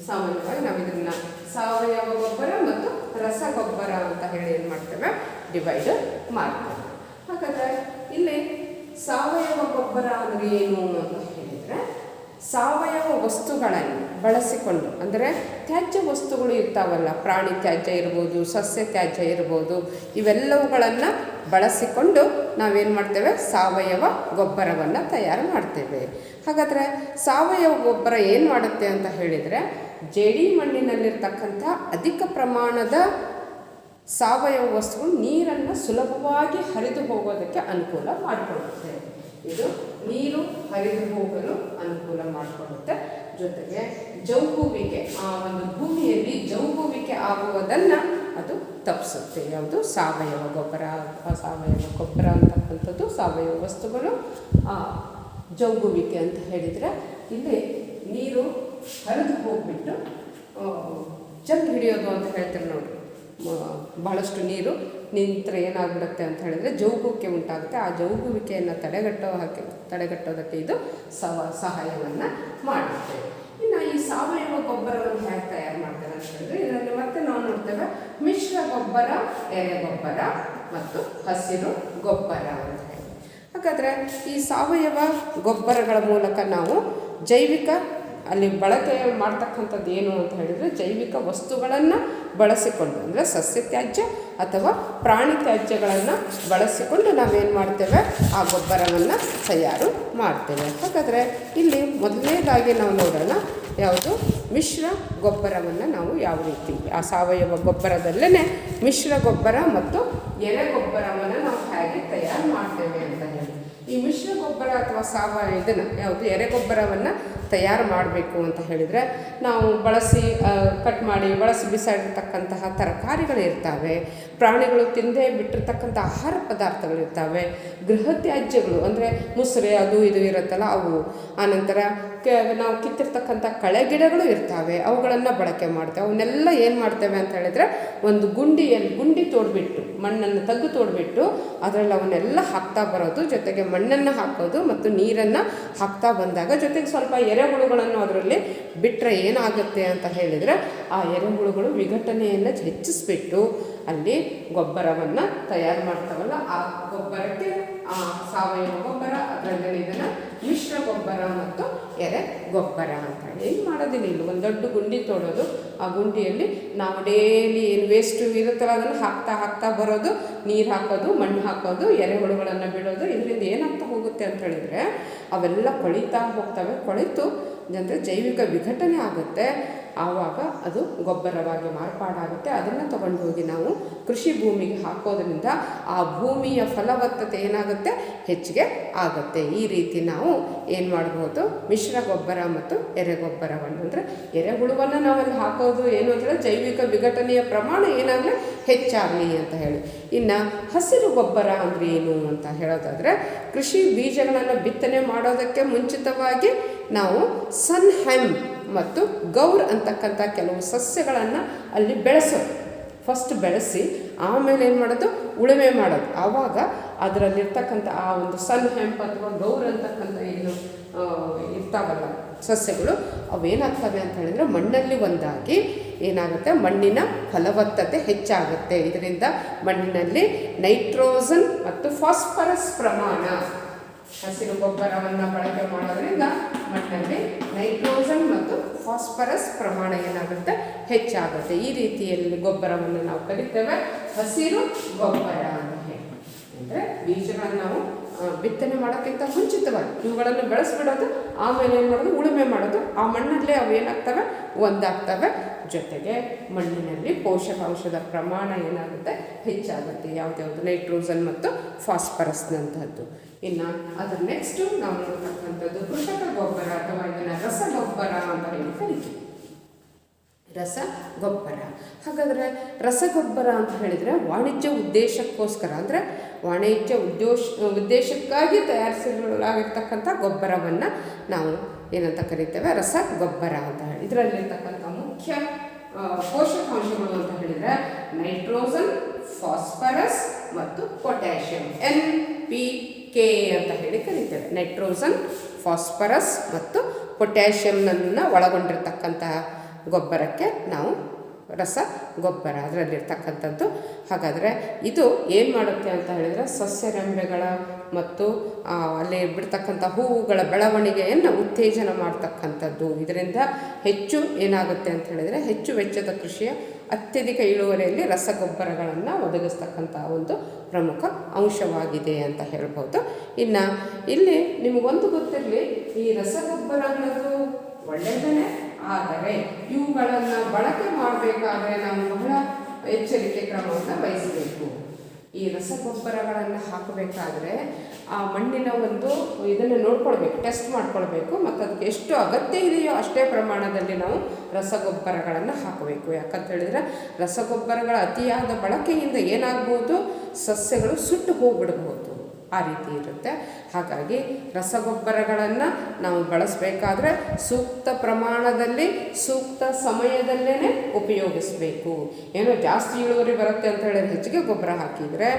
ಸಾಮಾನ್ಯವಾಗಿ ನಾವು ಇದನ್ನು ಸಾವಯವ ಗೊಬ್ಬರ ಮತ್ತು ರಸಗೊಬ್ಬರ ಅಂತ ಹೇಳಿ ಏನು ಮಾಡ್ತೇವೆ, ಡಿವೈಡ್ ಮಾಡ್ತೇವೆ. ಹಾಗಾದರೆ ಇಲ್ಲಿ ಸಾವಯವ ಗೊಬ್ಬರ ಅಂದರೆ ಏನು ಅಂತ ಹೇಳಿದರೆ, ಸಾವಯವ ವಸ್ತುಗಳನ್ನು ಬಳಸಿಕೊಂಡು, ಅಂದರೆ ತ್ಯಾಜ್ಯ ವಸ್ತುಗಳು ಇರ್ತಾವಲ್ಲ, ಪ್ರಾಣಿ ತ್ಯಾಜ್ಯ ಇರ್ಬೋದು, ಸಸ್ಯ ತ್ಯಾಜ್ಯ ಇರ್ಬೋದು, ಇವೆಲ್ಲವುಗಳನ್ನು ಬಳಸಿಕೊಂಡು ನಾವೇನು ಮಾಡ್ತೇವೆ, ಸಾವಯವ ಗೊಬ್ಬರವನ್ನು ತಯಾರು ಮಾಡ್ತೇವೆ. ಹಾಗಾದರೆ ಸಾವಯವ ಗೊಬ್ಬರ ಏನು ಮಾಡುತ್ತೆ ಅಂತ ಹೇಳಿದರೆ, ಜೇಡಿ ಮಣ್ಣಿನಲ್ಲಿರ್ತಕ್ಕಂಥ ಅಧಿಕ ಪ್ರಮಾಣದ ಸಾವಯವ ವಸ್ತುಗಳು ನೀರನ್ನು ಸುಲಭವಾಗಿ ಹರಿದು ಹೋಗೋದಕ್ಕೆ ಅನುಕೂಲ ಮಾಡಿಕೊಡುತ್ತೆ. ಇದು ನೀರು ಹರಿದು ಹೋಗಲು ಅನುಕೂಲ ಮಾಡಿಕೊಡುತ್ತೆ. ಜೊತೆಗೆ ಜೌಗುವಿಕೆ, ಆ ಒಂದು ಭೂಮಿಯಲ್ಲಿ ಜೌಗುವಿಕೆ ಆಗುವುದನ್ನು ಅದು ತಪ್ಪಿಸುತ್ತೆ. ಯಾವುದು, ಸಾವಯವ ಗೊಬ್ಬರ. ಸಾವಯವ ಗೊಬ್ಬರ ಅಂತಕ್ಕಂಥದ್ದು ಸಾವಯವ ವಸ್ತುಗಳು ಜೌಗುವಿಕೆ ಅಂತ ಹೇಳಿದರೆ, ಇಲ್ಲಿ ನೀರು ಹರಿದು ಹೋಗ್ಬಿಟ್ಟು ಜಂಪ್ ಹಿಡಿಯೋದು ಅಂತ ಹೇಳ್ತಾರೆ ನೋಡಿ. ಬಹಳಷ್ಟು ನೀರು ನಿಂತರೆ ಏನಾಗ್ಬಿಡುತ್ತೆ ಅಂತ ಹೇಳಿದರೆ ಜೌಗುವಿಕೆ ಉಂಟಾಗುತ್ತೆ. ಆ ಜೌಗುವಿಕೆಯನ್ನು ತಡೆಗಟ್ಟೋದಕ್ಕೆ ಇದು ಸಹಾಯವನ್ನು ಮಾಡುತ್ತೆ. ಇನ್ನು ಈ ಸಾವಯವ ಗೊಬ್ಬರವನ್ನು ಹೇಗೆ ತಯಾರು ಮಾಡ್ತಾರೆ ಅಂತ ಹೇಳಿದ್ರೆ, ಇದರಲ್ಲಿ ಮತ್ತೆ ನಾವು ನೋಡ್ತೇವೆ ಮಿಶ್ರ ಗೊಬ್ಬರ, ಎರೆಗೊಬ್ಬರ ಮತ್ತು ಹಸಿರು ಗೊಬ್ಬರ ಅಂತ ಹೇಳಿ. ಹಾಗಾದರೆ ಈ ಸಾವಯವ ಗೊಬ್ಬರಗಳ ಮೂಲಕ ನಾವು ಜೈವಿಕ ಅಲ್ಲಿ ಬಳಕೆ ಮಾಡ್ತಕ್ಕಂಥದ್ದು ಏನು ಅಂತ ಹೇಳಿದರೆ, ಜೈವಿಕ ವಸ್ತುಗಳನ್ನು ಬಳಸಿಕೊಂಡು, ಅಂದರೆ ಸಸ್ಯ ತ್ಯಾಜ್ಯ ಅಥವಾ ಪ್ರಾಣಿ ತ್ಯಾಜ್ಯಗಳನ್ನು ಬಳಸಿಕೊಂಡು ನಾವೇನು ಮಾಡ್ತೇವೆ, ಆ ಗೊಬ್ಬರವನ್ನು ತಯಾರು ಮಾಡ್ತೇವೆ. ಹಾಗಾದರೆ ಇಲ್ಲಿ ಮೊದಲನೇದಾಗಿ ನಾವು ನೋಡೋಣ, ಯಾವುದು, ಮಿಶ್ರ ಗೊಬ್ಬರವನ್ನು ನಾವು ಯಾವ ರೀತಿ, ಆ ಸಾವಯವ ಗೊಬ್ಬರದಲ್ಲೇ ಮಿಶ್ರ ಗೊಬ್ಬರ ಮತ್ತು ಎರೆ ಗೊಬ್ಬರವನ್ನು ನಾವು ಹೇಗೆ ತಯಾರು ಮಾಡ್ತೇವೆ ಅಂತ ಹೇಳಿ. ಈ ಮಿಶ್ರ ಗೊಬ್ಬರ ಅಥವಾ ಸಾವಯವ ಇದನ್ನು ಯಾವುದು ಎರೆಗೊಬ್ಬರವನ್ನು ತಯಾರು ಮಾಡಬೇಕು ಅಂತ ಹೇಳಿದರೆ ನಾವು ಕಟ್ ಮಾಡಿ ಬಳಸಿ ಬಿಸಾಡಿರ್ತಕ್ಕಂತಹ ತರಕಾರಿಗಳಿರ್ತವೆ, ಪ್ರಾಣಿಗಳು ತಿಂದೇ ಬಿಟ್ಟಿರ್ತಕ್ಕಂಥ ಆಹಾರ ಪದಾರ್ಥಗಳಿರ್ತವೆ, ಗೃಹ ತ್ಯಾಜ್ಯಗಳು ಅಂದರೆ ಮುಸುರೆ ಅದು ಇದು ಇರುತ್ತಲ್ಲ ಅವು, ಆನಂತರ ನಾವು ಕಿತ್ತಿರ್ತಕ್ಕಂಥ ಕಳೆ ಗಿಡಗಳು ಇರ್ತವೆ, ಅವುಗಳನ್ನು ಬಳಕೆ ಮಾಡ್ತೇವೆ. ಅವನ್ನೆಲ್ಲ ಏನು ಮಾಡ್ತೇವೆ ಅಂತ ಹೇಳಿದರೆ ಒಂದು ಗುಂಡಿ ತೋಡ್ಬಿಟ್ಟು ಮಣ್ಣನ್ನು ತೋಡ್ಬಿಟ್ಟು ಅದರಲ್ಲಿ ಅವನ್ನೆಲ್ಲ ಹಾಕ್ತಾ ಬರೋದು, ಜೊತೆಗೆ ಮಣ್ಣನ್ನು ಹಾಕೋದು ಮತ್ತು ನೀರನ್ನು ಹಾಕ್ತಾ ಬಂದಾಗ ಜೊತೆಗೆ ಸ್ವಲ್ಪ ಎರೆಹುಳುಗಳನ್ನು ಅದರಲ್ಲಿ ಬಿಟ್ಟರೆ ಏನಾಗುತ್ತೆ ಅಂತ ಹೇಳಿದರೆ ಆ ಎರೆಹುಳುಗಳು ವಿಘಟನೆಯನ್ನು ಹೆಚ್ಚಿಸ್ಬಿಟ್ಟು ಅಲ್ಲಿ ಗೊಬ್ಬರವನ್ನು ತಯಾರು ಮಾಡ್ತಾವಲ್ಲ, ಆ ಗೊಬ್ಬರಕ್ಕೆ ಆ ಸಾವಯವ ಗೊಬ್ಬರ, ಅದರಲ್ಲಿ ಇದನ್ನು ಮಿಶ್ರ ಗೊಬ್ಬರ ಮತ್ತು ಎರೆ ಗೊಬ್ಬರ ಅಂತ ಹೇಳಿ ಏನು ಮಾಡೋದಿಲ್ಲ. ಇಲ್ಲಿ ಒಂದು ದೊಡ್ಡ ಗುಂಡಿ ತೋಡೋದು, ಆ ಗುಂಡಿಯಲ್ಲಿ ನಾವು ಡೈಲಿ ಏನು ವೇಸ್ಟು ಇರುತ್ತಲ್ಲ ಅದನ್ನು ಹಾಕ್ತಾ ಬರೋದು, ನೀರು ಹಾಕೋದು, ಮಣ್ಣು ಹಾಕೋದು, ಎರೆಹುಳುಗಳನ್ನು ಬಿಡೋದು. ಇದರಿಂದ ಏನಾಗ್ತಾ ಹೋಗುತ್ತೆ ಅಂತ ಹೇಳಿದರೆ ಅವೆಲ್ಲ ಕೊಳಿತಾ ಹೋಗ್ತವೆ, ಕೊಳಿತು ಅಂದರೆ ಜೈವಿಕ ವಿಘಟನೆ ಆಗುತ್ತೆ. ಆವಾಗ ಅದು ಗೊಬ್ಬರವಾಗಿ ಮಾರ್ಪಾಡಾಗುತ್ತೆ. ಅದನ್ನು ತಗೊಂಡು ಹೋಗಿ ನಾವು ಕೃಷಿ ಭೂಮಿಗೆ ಹಾಕೋದ್ರಿಂದ ಆ ಭೂಮಿಯ ಫಲವತ್ತತೆ ಏನಾಗುತ್ತೆ, ಹೆಚ್ಚಿಗೆ ಆಗುತ್ತೆ. ಈ ರೀತಿ ನಾವು ಏನು ಮಾಡ್ಬೋದು, ಮಿಶ್ರ ಗೊಬ್ಬರ ಮತ್ತು ಎರೆಗೊಬ್ಬರವನ್ನು ಅಂದರೆ ಎರೆಹುಳುವನ್ನು ನಾವಲ್ಲಿ ಹಾಕೋದು ಏನು ಅಂದರೆ ಜೈವಿಕ ವಿಘಟನೆಯ ಪ್ರಮಾಣ ಏನಾಗಲಿ ಹೆಚ್ಚಾಗಲಿ ಅಂತ ಹೇಳಿ. ಇನ್ನು ಹಸಿರು ಗೊಬ್ಬರ ಅಂದರೆ ಏನು ಅಂತ ಹೇಳೋದಾದರೆ ಕೃಷಿ ಬೀಜಗಳನ್ನು ಬಿತ್ತನೆ ಮಾಡೋದಕ್ಕೆ ಮುಂಚಿತವಾಗಿ ನಾವು ಸನ್ಹೆಮ್ ಮತ್ತು ಗೌರ್ ಅಂತಕ್ಕಂಥ ಕೆಲವು ಸಸ್ಯಗಳನ್ನು ಅಲ್ಲಿ ಬೆಳೆಸೋದು. ಫಸ್ಟ್ ಬೆಳೆಸಿ ಆಮೇಲೆ ಏನು ಮಾಡೋದು, ಉಳುಮೆ ಮಾಡೋದು. ಆವಾಗ ಅದರಲ್ಲಿರ್ತಕ್ಕಂಥ ಆ ಒಂದು ಸನ್ಹೆಂಪ್ ಅಥವಾ ಗೌರ್ ಅಂತಕ್ಕಂಥ ಏನು ಇರ್ತಾವಲ್ಲ ಸಸ್ಯಗಳು, ಅವೇನಾಗ್ತವೆ ಅಂತ ಹೇಳಿದರೆ ಮಣ್ಣಲ್ಲಿ ಒಂದಾಗಿ ಏನಾಗುತ್ತೆ, ಮಣ್ಣಿನ ಫಲವತ್ತತೆ ಹೆಚ್ಚಾಗುತ್ತೆ. ಇದರಿಂದ ಮಣ್ಣಿನಲ್ಲಿ ನೈಟ್ರೋಜನ್ ಮತ್ತು ಫಾಸ್ಫರಸ್ ಪ್ರಮಾಣ, ಹಸಿರು ಗೊಬ್ಬರವನ್ನು ಬಳಕೆ ಮಾಡೋದ್ರಿಂದ ಮಣ್ಣಲ್ಲಿ ನೈಟ್ರೋಜನ್ ಮತ್ತು ಫಾಸ್ಫರಸ್ ಪ್ರಮಾಣ ಏನಾಗುತ್ತೆ, ಹೆಚ್ಚಾಗುತ್ತೆ. ಈ ರೀತಿಯಲ್ಲಿ ಗೊಬ್ಬರವನ್ನು ನಾವು ಕರಿತೇವೆ ಹಸಿರು ಗೊಬ್ಬರ ಅಂತ ಹೇಳಿ. ಅಂದರೆ ಬೀಜಗಳನ್ನು ನಾವು ಬಿತ್ತನೆ ಮಾಡೋಕ್ಕಿಂತ ಮುಂಚಿತವಾಗಿ ಇವುಗಳನ್ನು ಬೆಳೆಸ್ಬಿಡೋದು, ಆಮೇಲೆ ಏನು ಮಾಡೋದು, ಉಳುಮೆ ಮಾಡೋದು. ಆ ಮಣ್ಣಲ್ಲೇ ಅವು ಏನಾಗ್ತವೆ, ಒಂದಾಗ್ತವೆ. ಜೊತೆಗೆ ಮಣ್ಣಿನಲ್ಲಿ ಪೋಷಕಾಂಶದ ಪ್ರಮಾಣ ಏನಾಗುತ್ತೆ, ಹೆಚ್ಚಾಗುತ್ತೆ. ಯಾವುದ್ಯಾವುದು ನೈಟ್ರೋಜನ್ ಮತ್ತು ಫಾಸ್ಫರಸ್ನಂಥದ್ದು. ಇನ್ನು ಅದರ ನೆಕ್ಸ್ಟು ನಾವು ನೋಡ್ತಕ್ಕಂಥದ್ದು ಕೃಷಕ ಗೊಬ್ಬರ ಅಥವಾ ಇದನ್ನು ರಸಗೊಬ್ಬರ ಅಂತ ಹೇಳಿ ಕರಿತೀವಿ. ರಸಗೊಬ್ಬರ. ಹಾಗಾದರೆ ರಸಗೊಬ್ಬರ ಅಂತ ಹೇಳಿದರೆ ವಾಣಿಜ್ಯ ಉದ್ದೇಶಕ್ಕೋಸ್ಕರ ಅಂದರೆ ವಾಣಿಜ್ಯ ಉದ್ದೇಶಕ್ಕಾಗಿ ತಯಾರಿಸಲಾಗಿರ್ತಕ್ಕಂಥ ಗೊಬ್ಬರವನ್ನು ನಾವು ಏನಂತ ಕರಿತೇವೆ, ರಸಗೊಬ್ಬರ ಅಂತ ಹೇಳಿ. ಇದರಲ್ಲಿರ್ತಕ್ಕಂಥ ಮುಖ್ಯ ಪೋಷಕಾಂಶಗಳು ಅಂತ ಹೇಳಿದರೆ ನೈಟ್ರೋಜನ್, ಫಾಸ್ಫರಸ್ ಮತ್ತು ಪೊಟ್ಯಾಷಿಯಂ, NPK ಅಂತ ಹೇಳಿ ಕರಿತೇವೆ. ನೈಟ್ರೋಜನ್, ಫಾಸ್ಫರಸ್ ಮತ್ತು ಪೊಟ್ಯಾಷಿಯಂನನ್ನು ಒಳಗೊಂಡಿರ್ತಕ್ಕಂತಹ ಗೊಬ್ಬರಕ್ಕೆ ನಾವು ರಸಗೊಬ್ಬರ ಅದರಲ್ಲಿರ್ತಕ್ಕಂಥದ್ದು. ಹಾಗಾದರೆ ಇದು ಏನು ಮಾಡುತ್ತೆ ಅಂತ ಹೇಳಿದರೆ ಸಸ್ಯರೆಂಬೆಗಳ ಮತ್ತು ಅಲ್ಲಿ ಬಿಡ್ತಕ್ಕಂಥ ಹೂವುಗಳ ಬೆಳವಣಿಗೆಯನ್ನು ಉತ್ತೇಜನ ಮಾಡ್ತಕ್ಕಂಥದ್ದು. ಇದರಿಂದ ಹೆಚ್ಚು ಏನಾಗುತ್ತೆ ಅಂತ ಹೇಳಿದರೆ ಹೆಚ್ಚು ವೆಚ್ಚದ ಕೃಷಿಯ ಅತ್ಯಧಿಕ ಇಳುವರಿಯಲ್ಲಿ ರಸಗೊಬ್ಬರಗಳನ್ನು ಒದಗಿಸ್ತಕ್ಕಂಥ ಒಂದು ಪ್ರಮುಖ ಅಂಶವಾಗಿದೆ ಅಂತ ಹೇಳ್ಬೋದು. ಇನ್ನು ಇಲ್ಲಿ ನಿಮಗೊಂದು ಗೊತ್ತಿರಲಿ, ಈ ರಸಗೊಬ್ಬರ ಅನ್ನೋದು ಒಳ್ಳೆಯದೇ, ಆದರೆ ಇವುಗಳನ್ನು ಬಳಕೆ ಮಾಡಬೇಕಾದ್ರೆ ನಾವು ಬಹಳ ಎಚ್ಚರಿಕೆ ಕ್ರಮವನ್ನು ವಹಿಸಬೇಕು. ಈ ರಸಗೊಬ್ಬರಗಳನ್ನು ಹಾಕಬೇಕಾದ್ರೆ ಆ ಮಣ್ಣಿನ ಒಂದು ಇದನ್ನು ನೋಡ್ಕೊಳ್ಬೇಕು, ಟೆಸ್ಟ್ ಮಾಡ್ಕೊಳ್ಬೇಕು, ಮತ್ತು ಅದಕ್ಕೆ ಎಷ್ಟು ಅಗತ್ಯ ಇದೆಯೋ ಅಷ್ಟೇ ಪ್ರಮಾಣದಲ್ಲಿ ನಾವು ರಸಗೊಬ್ಬರಗಳನ್ನು ಹಾಕಬೇಕು. ಯಾಕಂತ ಹೇಳಿದರೆ ರಸಗೊಬ್ಬರಗಳ ಅತಿಯಾದ ಬಳಕೆಯಿಂದ ಏನಾಗ್ಬೋದು, ಸಸ್ಯಗಳು ಸುಟ್ಟು ಹೋಗ್ಬಿಡ್ಬೋದು, ಆ ರೀತಿ ಇರುತ್ತೆ. ಹಾಗಾಗಿ ರಸಗೊಬ್ಬರಗಳನ್ನು ನಾವು ಬಳಸಬೇಕಾದ್ರೆ ಸೂಕ್ತ ಪ್ರಮಾಣದಲ್ಲಿ ಸೂಕ್ತ ಸಮಯದಲ್ಲೇ ಉಪಯೋಗಿಸಬೇಕು. ಏನೋ ಜಾಸ್ತಿ ಇಳುವರಿ ಬರುತ್ತೆ ಅಂತ ಹೇಳಿದ್ರೆ ಹೆಚ್ಚಿಗೆ ಗೊಬ್ಬರ ಹಾಕಿದರೆ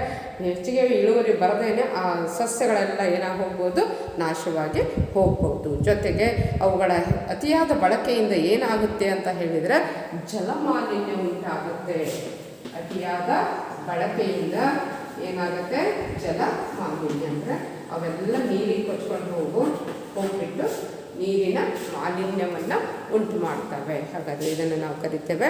ಹೆಚ್ಚಿಗೆ ಇಳುವರಿ ಬರದೇನೆ ಆ ಸಸ್ಯಗಳೆಲ್ಲ ಏನಾಗಿ ಹೋಗ್ಬೋದು, ನಾಶವಾಗಿ ಹೋಗ್ಬೋದು. ಜೊತೆಗೆ ಅವುಗಳ ಅತಿಯಾದ ಬಳಕೆಯಿಂದ ಏನಾಗುತ್ತೆ ಅಂತ ಹೇಳಿದರೆ ಜಲಮಾಲಿನ್ಯ ಉಂಟಾಗುತ್ತೆ. ಅತಿಯಾದ ಬಳಕೆಯಿಂದ ಏನಾಗುತ್ತೆ, ಜಲ ಮಾಲಿನ್ಯ ಅಂದರೆ ಅವೆಲ್ಲ ನೀರಿಗೆ ಕೊಚ್ಕೊಂಡು ಹೋಗ್ಬಿಟ್ಟು ನೀರಿನ ಮಾಲಿನ್ಯವನ್ನು ಉಂಟು ಮಾಡ್ತವೆ. ಹಾಗಾದರೆ ಇದನ್ನು ನಾವು ಕರಿತೇವೆ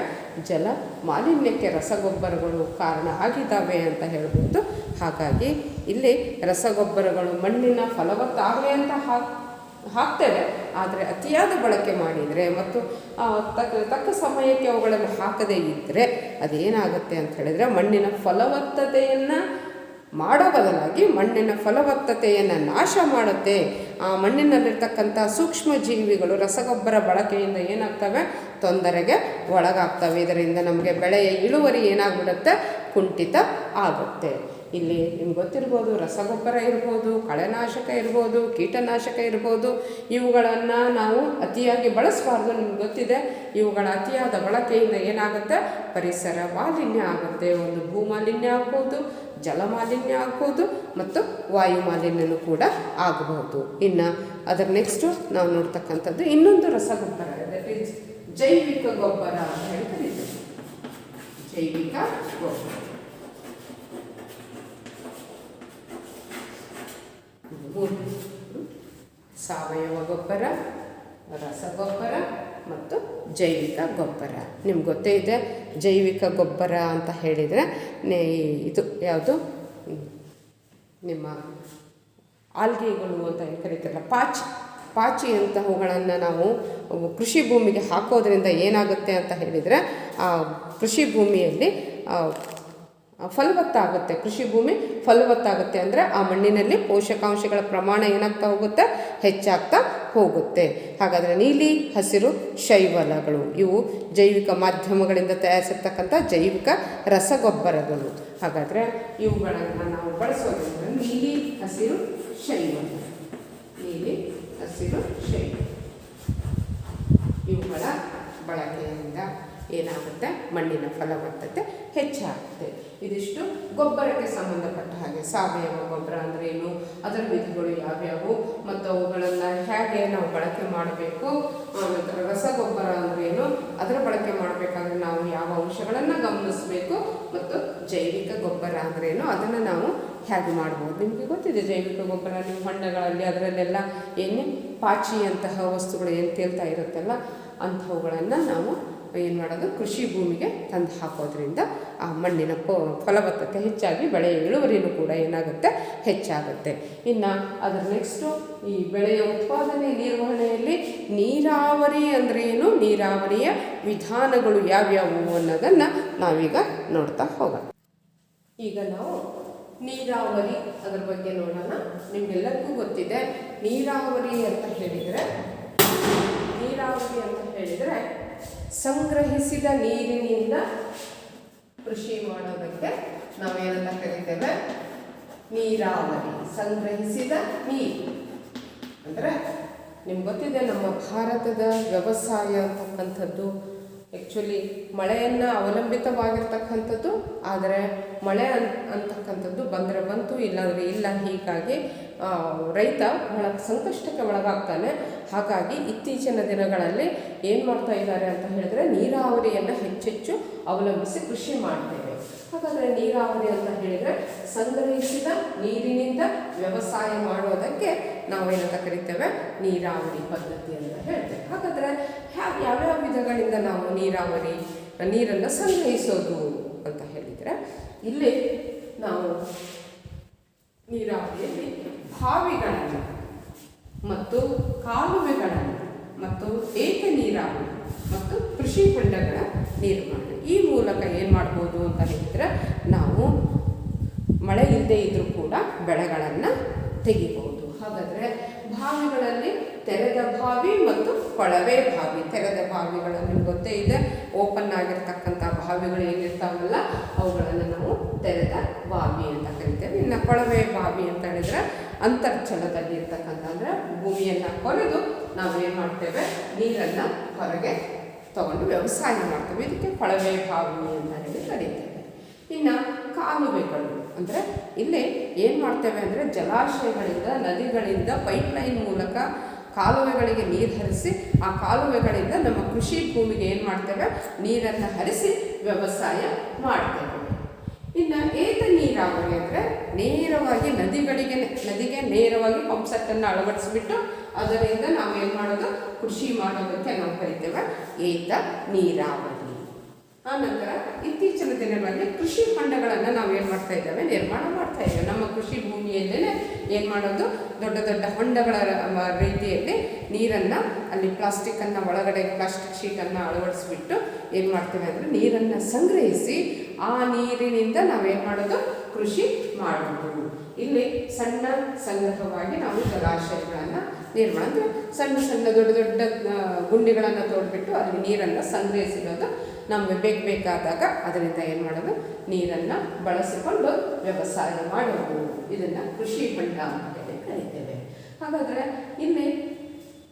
ಜಲ ಮಾಲಿನ್ಯಕ್ಕೆ ರಸಗೊಬ್ಬರಗಳು ಕಾರಣ ಆಗಿದ್ದಾವೆ ಅಂತ ಹೇಳ್ಬೋದು. ಹಾಗಾಗಿ ಇಲ್ಲಿ ರಸಗೊಬ್ಬರಗಳು ಮಣ್ಣಿನ ಫಲವತ್ತಾಗಲಿ ಅಂತ ಹಾಕ್ತೇವೆ, ಆದರೆ ಅತಿಯಾದ ಬಳಕೆ ಮಾಡಿದರೆ ಮತ್ತು ತಕ್ಕ ಸಮಯಕ್ಕೆ ಅವುಗಳನ್ನು ಹಾಕದೇ ಇದ್ದರೆ ಅದೇನಾಗುತ್ತೆ ಅಂತ ಹೇಳಿದರೆ ಮಣ್ಣಿನ ಫಲವತ್ತತೆಯನ್ನು ಮಾಡೋ ಬದಲಾಗಿ ಮಣ್ಣಿನ ಫಲವತ್ತತೆಯನ್ನು ನಾಶ ಮಾಡುತ್ತೆ. ಆ ಮಣ್ಣಿನಲ್ಲಿರ್ತಕ್ಕಂಥ ಸೂಕ್ಷ್ಮ ಜೀವಿಗಳು ರಸಗೊಬ್ಬರ ಬಳಕೆಯಿಂದ ಏನಾಗ್ತವೆ, ತೊಂದರೆಗೆ ಒಳಗಾಗ್ತವೆ. ಇದರಿಂದ ನಮಗೆ ಬೆಳೆಯ ಇಳುವರಿ ಏನಾಗ್ಬಿಡುತ್ತೆ, ಕುಂಠಿತ ಆಗುತ್ತೆ. ಇಲ್ಲಿ ನಿಮ್ಗೆ ಗೊತ್ತಿರ್ಬೋದು, ರಸಗೊಬ್ಬರ ಇರ್ಬೋದು, ಕಳೆನಾಶಕ ಇರ್ಬೋದು, ಕೀಟನಾಶಕ ಇರ್ಬೋದು, ಇವುಗಳನ್ನು ನಾವು ಅತಿಯಾಗಿ ಬಳಸಬಾರ್ದು. ನಿಮ್ಗೆ ಗೊತ್ತಿದೆ, ಇವುಗಳ ಅತಿಯಾದ ಬಳಕೆಯಿಂದ ಏನಾಗುತ್ತೆ, ಪರಿಸರ ಮಾಲಿನ್ಯ ಆಗುತ್ತೆ. ಒಂದು ಭೂಮಾಲಿನ್ಯ ಆಗ್ಬೋದು, ಜಲಮಾಲಿನ್ಯ ಆಗ್ಬೋದು, ಮತ್ತು ವಾಯು ಮಾಲಿನ್ಯನೂ ಕೂಡ ಆಗಬಹುದು. ಇನ್ನು ಅದರ ನೆಕ್ಸ್ಟು ನಾವು ನೋಡ್ತಕ್ಕಂಥದ್ದು ಇನ್ನೊಂದು ರಸಗೊಬ್ಬರ, ದಟ್ ಈಸ್ ಜೈವಿಕ ಗೊಬ್ಬರ ಅಂತ ಹೇಳಿ ಕರೀತೀವಿ. ಜೈವಿಕ ಗೊಬ್ಬರ ಸಾವಯವ ಗೊಬ್ಬರ, ರಸಗೊಬ್ಬರ ಮತ್ತು ಜೈವಿಕ ಗೊಬ್ಬರ. ನಿಮ್ಗೆ ಗೊತ್ತೇ ಇದೆ, ಜೈವಿಕ ಗೊಬ್ಬರ ಅಂತ ಹೇಳಿದರೆ ಇದು ಯಾವುದು, ನಿಮ್ಮ ಆಲ್ಗೆಗಳು ಅಂತ ಏನು ಕರೀತಾರಲ್ಲ, ಪಾಚಿಯಂತಹವುಗಳನ್ನು ನಾವು ಕೃಷಿ ಭೂಮಿಗೆ ಹಾಕೋದ್ರಿಂದ ಏನಾಗುತ್ತೆ ಅಂತ ಹೇಳಿದರೆ, ಆ ಕೃಷಿ ಭೂಮಿಯಲ್ಲಿ ಫಲವತ್ತಾಗುತ್ತೆ. ಕೃಷಿ ಭೂಮಿ ಫಲವತ್ತಾಗುತ್ತೆ ಅಂದರೆ ಆ ಮಣ್ಣಿನಲ್ಲಿ ಪೋಷಕಾಂಶಗಳ ಪ್ರಮಾಣ ಏನಾಗ್ತಾ ಹೋಗುತ್ತೆ, ಹೆಚ್ಚಾಗ್ತಾ ಹೋಗುತ್ತೆ. ಹಾಗಾದರೆ ನೀಲಿ ಹಸಿರು ಶೈವಲಗಳು ಇವು ಜೈವಿಕ ಮಾಧ್ಯಮಗಳಿಂದ ತಯಾರಿಸಿರ್ತಕ್ಕಂಥ ಜೈವಿಕ ರಸಗೊಬ್ಬರಗಳು. ಹಾಗಾದರೆ ಇವುಗಳನ್ನು ನಾವು ಬಳಸೋದ್ರಿಂದ ನೀಲಿ ಹಸಿರು ಶೈವಲ, ನೀಲಿ ಹಸಿರು ಶೈವಲ ಇವುಗಳ ಬಳಕೆಯಿಂದ ಏನಾಗುತ್ತೆ, ಮಣ್ಣಿನ ಫಲವತ್ತತೆ ಹೆಚ್ಚಾಗುತ್ತೆ. ಇದಿಷ್ಟು ಗೊಬ್ಬರಕ್ಕೆ ಸಂಬಂಧಪಟ್ಟ ಹಾಗೆ. ಸಾವಯವ ಗೊಬ್ಬರ ಅಂದರೆ ಏನು, ಅದರ ವಿಧಿಗಳು ಯಾವ್ಯಾವು ಮತ್ತು ಅವುಗಳನ್ನು ಹೇಗೆ ನಾವು ಬಳಕೆ ಮಾಡಬೇಕು, ನಂತರ ರಸಗೊಬ್ಬರ ಅಂದರೆ ಏನು, ಅದರ ಬಳಕೆ ಮಾಡಬೇಕಾದ್ರೆ ನಾವು ಯಾವ ಅಂಶಗಳನ್ನು ಗಮನಿಸಬೇಕು, ಮತ್ತು ಜೈವಿಕ ಗೊಬ್ಬರ ಅಂದರೆ ಏನು, ಅದನ್ನು ನಾವು ಹೇಗೆ ಮಾಡ್ಬೋದು. ನಿಮಗೆ ಗೊತ್ತಿದೆ, ಜೈವಿಕ ಗೊಬ್ಬರ ನೀವು ಹೊಂಡಗಳಲ್ಲಿ ಅದರಲ್ಲೆಲ್ಲ ಏನೇ ಪಾಚಿಯಂತಹ ವಸ್ತುಗಳು ಏನು ತೇಲ್ತಾ ಇರುತ್ತಲ್ಲ, ಅಂಥವುಗಳನ್ನು ನಾವು ಏನು ಮಾಡೋದು, ಕೃಷಿ ಭೂಮಿಗೆ ತಂದು ಹಾಕೋದ್ರಿಂದ ಆ ಮಣ್ಣಿನ ಫಲವತ್ತತೆ ಹೆಚ್ಚಾಗಿ ಬೆಳೆಯ ಇಳುವರಿನೂ ಕೂಡ ಏನಾಗುತ್ತೆ, ಹೆಚ್ಚಾಗುತ್ತೆ. ಇನ್ನು ಅದರ ನೆಕ್ಸ್ಟು ಈ ಬೆಳೆಯ ಉತ್ಪಾದನೆ ನಿರ್ವಹಣೆಯಲ್ಲಿ ನೀರಾವರಿ ಅಂದರೆ ಏನು, ನೀರಾವರಿಯ ವಿಧಾನಗಳು ಯಾವ್ಯಾವು ಅನ್ನೋದನ್ನು ನಾವೀಗ ನೋಡ್ತಾ ಹೋಗೋಣ. ಈಗ ನಾವು ನೀರಾವರಿ ಅದರ ಬಗ್ಗೆ ನೋಡೋಣ. ನಿಮಗೆಲ್ಲರಿಗೂ ಗೊತ್ತಿದೆ, ನೀರಾವರಿ ಅಂತ ಹೇಳಿದರೆ ಸಂಗ್ರಹಿಸಿದ ನೀರಿನಿಂದ ಕೃಷಿ ಮಾಡೋದಕ್ಕೆ ನಾವೇನಂತ ಕರಿತೇವೆ, ನೀರಾವರಿ. ಸಂಗ್ರಹಿಸಿದ ನೀರು ಅಂದರೆ ನಿಮ್ಗೆ ಗೊತ್ತಿದೆ, ನಮ್ಮ ಭಾರತದ ವ್ಯವಸಾಯ ಅಂತಕ್ಕಂಥದ್ದು ಆ್ಯಕ್ಚುಲಿ ಮಳೆಯನ್ನು ಅವಲಂಬಿತವಾಗಿರ್ತಕ್ಕಂಥದ್ದು. ಆದರೆ ಮಳೆ ಅಂತಕ್ಕಂಥದ್ದು ಬಂದರೆ ಬಂತು, ಇಲ್ಲಾಂದರೆ ಇಲ್ಲ. ಹೀಗಾಗಿ ರೈತ ಬಹಳ ಸಂಕಷ್ಟಕ್ಕೆ ಒಳಗಾಗ್ತಾನೆ. ಹಾಗಾಗಿ ಇತ್ತೀಚಿನ ದಿನಗಳಲ್ಲಿ ಏನು ಮಾಡ್ತಾ ಇದ್ದಾರೆ ಅಂತ ಹೇಳಿದ್ರೆ, ನೀರಾವರಿಯನ್ನು ಹೆಚ್ಚೆಚ್ಚು ಅವಲಂಬಿಸಿ ಕೃಷಿ ಮಾಡ್ತೇವೆ. ಹಾಗಾದರೆ ನೀರಾವರಿ ಅಂತ ಹೇಳಿದರೆ ಸಂಗ್ರಹಿಸಿದ ನೀರಿನಿಂದ ವ್ಯವಸಾಯ ಮಾಡೋದಕ್ಕೆ ನಾವೇನಂತ ಕರಿತೇವೆ, ನೀರಾವರಿ ಪದ್ಧತಿ ಅಂತ ಹೇಳ್ತೇವೆ. ಹಾಗಾದರೆ ಯಾವ್ಯಾವ ವಿಧಗಳಿಂದ ನಾವು ನೀರನ್ನು ಸಂಗ್ರಹಿಸೋದು ಅಂತ ಹೇಳಿದರೆ, ಇಲ್ಲಿ ನಾವು ನೀರಾವರಿಯಲ್ಲಿ ಬಾವಿಗಳನ್ನು ಮತ್ತು ಕಾಲುವೆಗಳನ್ನು ಮತ್ತು ಏಕ ನೀರಾವರಿ ಮತ್ತು ಕೃಷಿ ಹೊಂಡಗಳ ನಿರ್ಮಾಣ, ಈ ಮೂಲಕ ಏನು ಮಾಡ್ಬೋದು ಅಂತ ಹೇಳಿದರೆ, ನಾವು ಮಳೆ ಇಲ್ಲದೆ ಇದ್ದರೂ ಕೂಡ ಬೆಳೆಗಳನ್ನು ತೆಗಿಬೋದು. ಹಾಗಾದರೆ ಬಾವಿಗಳಲ್ಲಿ ತೆರೆದ ಬಾವಿ ಮತ್ತು ಕೊಳವೆ ಬಾವಿ. ತೆರೆದ ಬಾವಿಗಳು ನಿಮ್ಗೆ ಗೊತ್ತೇ ಇದೆ, ಓಪನ್ ಆಗಿರ್ತಕ್ಕಂಥ ಬಾವಿಗಳು ಏನಿರ್ತಾವಲ್ಲ ಅವುಗಳನ್ನು ನಾವು ತೆರೆದ ಬಾವಿ ಅಂತ ಕರಿತೇವೆ. ಇನ್ನು ಕೊಳವೆ ಬಾವಿ ಅಂತ ಹೇಳಿದರೆ ಅಂತರ್ಜಲದಲ್ಲಿ ಇರ್ತಕ್ಕಂಥ, ಅಂದರೆ ಭೂಮಿಯನ್ನು ಕೊರೆದು ನಾವೇನು ಮಾಡ್ತೇವೆ, ನೀರನ್ನು ಹೊರಗೆ ತಗೊಂಡು ವ್ಯವಸಾಯ ಮಾಡ್ತೇವೆ. ಇದಕ್ಕೆ ಕೊಳವೆ ಬಾವಿ ಅಂತ ಹೇಳಿ ಕರೀತೇವೆ. ಇನ್ನು ಕಾಲುವೆಗಳು ಅಂದರೆ ಇಲ್ಲಿ ಏನು ಮಾಡ್ತೇವೆ ಅಂದರೆ, ಜಲಾಶಯಗಳಿಂದ ನದಿಗಳಿಂದ ಪೈಪ್ಲೈನ್ ಮೂಲಕ ಕಾಲುವೆಗಳಿಗೆ ನೀರು ಹರಿಸಿ, ಆ ಕಾಲುವೆಗಳಿಂದ ನಮ್ಮ ಕೃಷಿ ಭೂಮಿಗೆ ಏನು ಮಾಡ್ತೇವೆ, ನೀರನ್ನು ಹರಿಸಿ ವ್ಯವಸಾಯ ಮಾಡ್ತೇವೆ. ಇನ್ನು ಏತ ನೀರಾವರಿ ಅಂದರೆ ನೇರವಾಗಿ ನದಿಗೆ ನೇರವಾಗಿ ಪಂಪ್ಸೆಟ್ಟನ್ನು ಅಳವಡಿಸಿಬಿಟ್ಟು ಅದರಿಂದ ನಾವೇನು ಮಾಡೋದು, ಕೃಷಿ ಮಾಡೋದಕ್ಕೆ ನಾವು ಕರಿತೇವೆ ಏತ ನೀರಾವರಿ. ಆನಂತರ ಇತ್ತೀಚಿನ ದಿನಗಳಲ್ಲಿ ಕೃಷಿ ಹೊಂಡಗಳನ್ನು ನಾವೇನು ಮಾಡ್ತಾ ಇದ್ದೇವೆ, ನಿರ್ಮಾಣ ಮಾಡ್ತಾ ಇದ್ದೇವೆ. ನಮ್ಮ ಕೃಷಿ ಭೂಮಿಯಲ್ಲೇ ಏನು ಮಾಡೋದು, ದೊಡ್ಡ ದೊಡ್ಡ ಹೊಂಡಗಳ ರೀತಿಯಲ್ಲಿ ನೀರನ್ನು, ಅಲ್ಲಿ ಪ್ಲಾಸ್ಟಿಕ್ಕನ್ನು ಒಳಗಡೆ ಪ್ಲಾಸ್ಟಿಕ್ ಶೀಟನ್ನು ಅಳವಡಿಸಿಬಿಟ್ಟು ಏನು ಮಾಡ್ತೇವೆ ಅಂದರೆ ನೀರನ್ನು ಸಂಗ್ರಹಿಸಿ ಆ ನೀರಿನಿಂದ ನಾವೇನು ಮಾಡೋದು, ಕೃಷಿ ಮಾಡುವುದು. ಇಲ್ಲಿ ಸಣ್ಣ ಸಂಗ್ರಹವಾಗಿ ನಾವು ಜಲಾಶಯಗಳನ್ನು ನಿರ್ಮಾಣ ಅಂದರೆ ಸಣ್ಣ ಸಣ್ಣ ದೊಡ್ಡ ದೊಡ್ಡ ಗುಂಡಿಗಳನ್ನು ತೋಡ್ಬಿಟ್ಟು ಅಲ್ಲಿ ನೀರನ್ನು ಸಂಗ್ರಹಿಸಿರೋದು. ನಮಗೆ ಬೇಕಾದಾಗ ಅದರಿಂದ ಏನು ಮಾಡೋದು, ನೀರನ್ನು ಬಳಸಿಕೊಂಡು ವ್ಯವಸಾಯ ಮಾಡೋದು. ಇದನ್ನು ಕೃಷಿ ಹೊಂಡ ಅಂತ ಹೇಳಿ ಕರೀತೇವೆ. ಹಾಗಾದರೆ ಇಲ್ಲಿ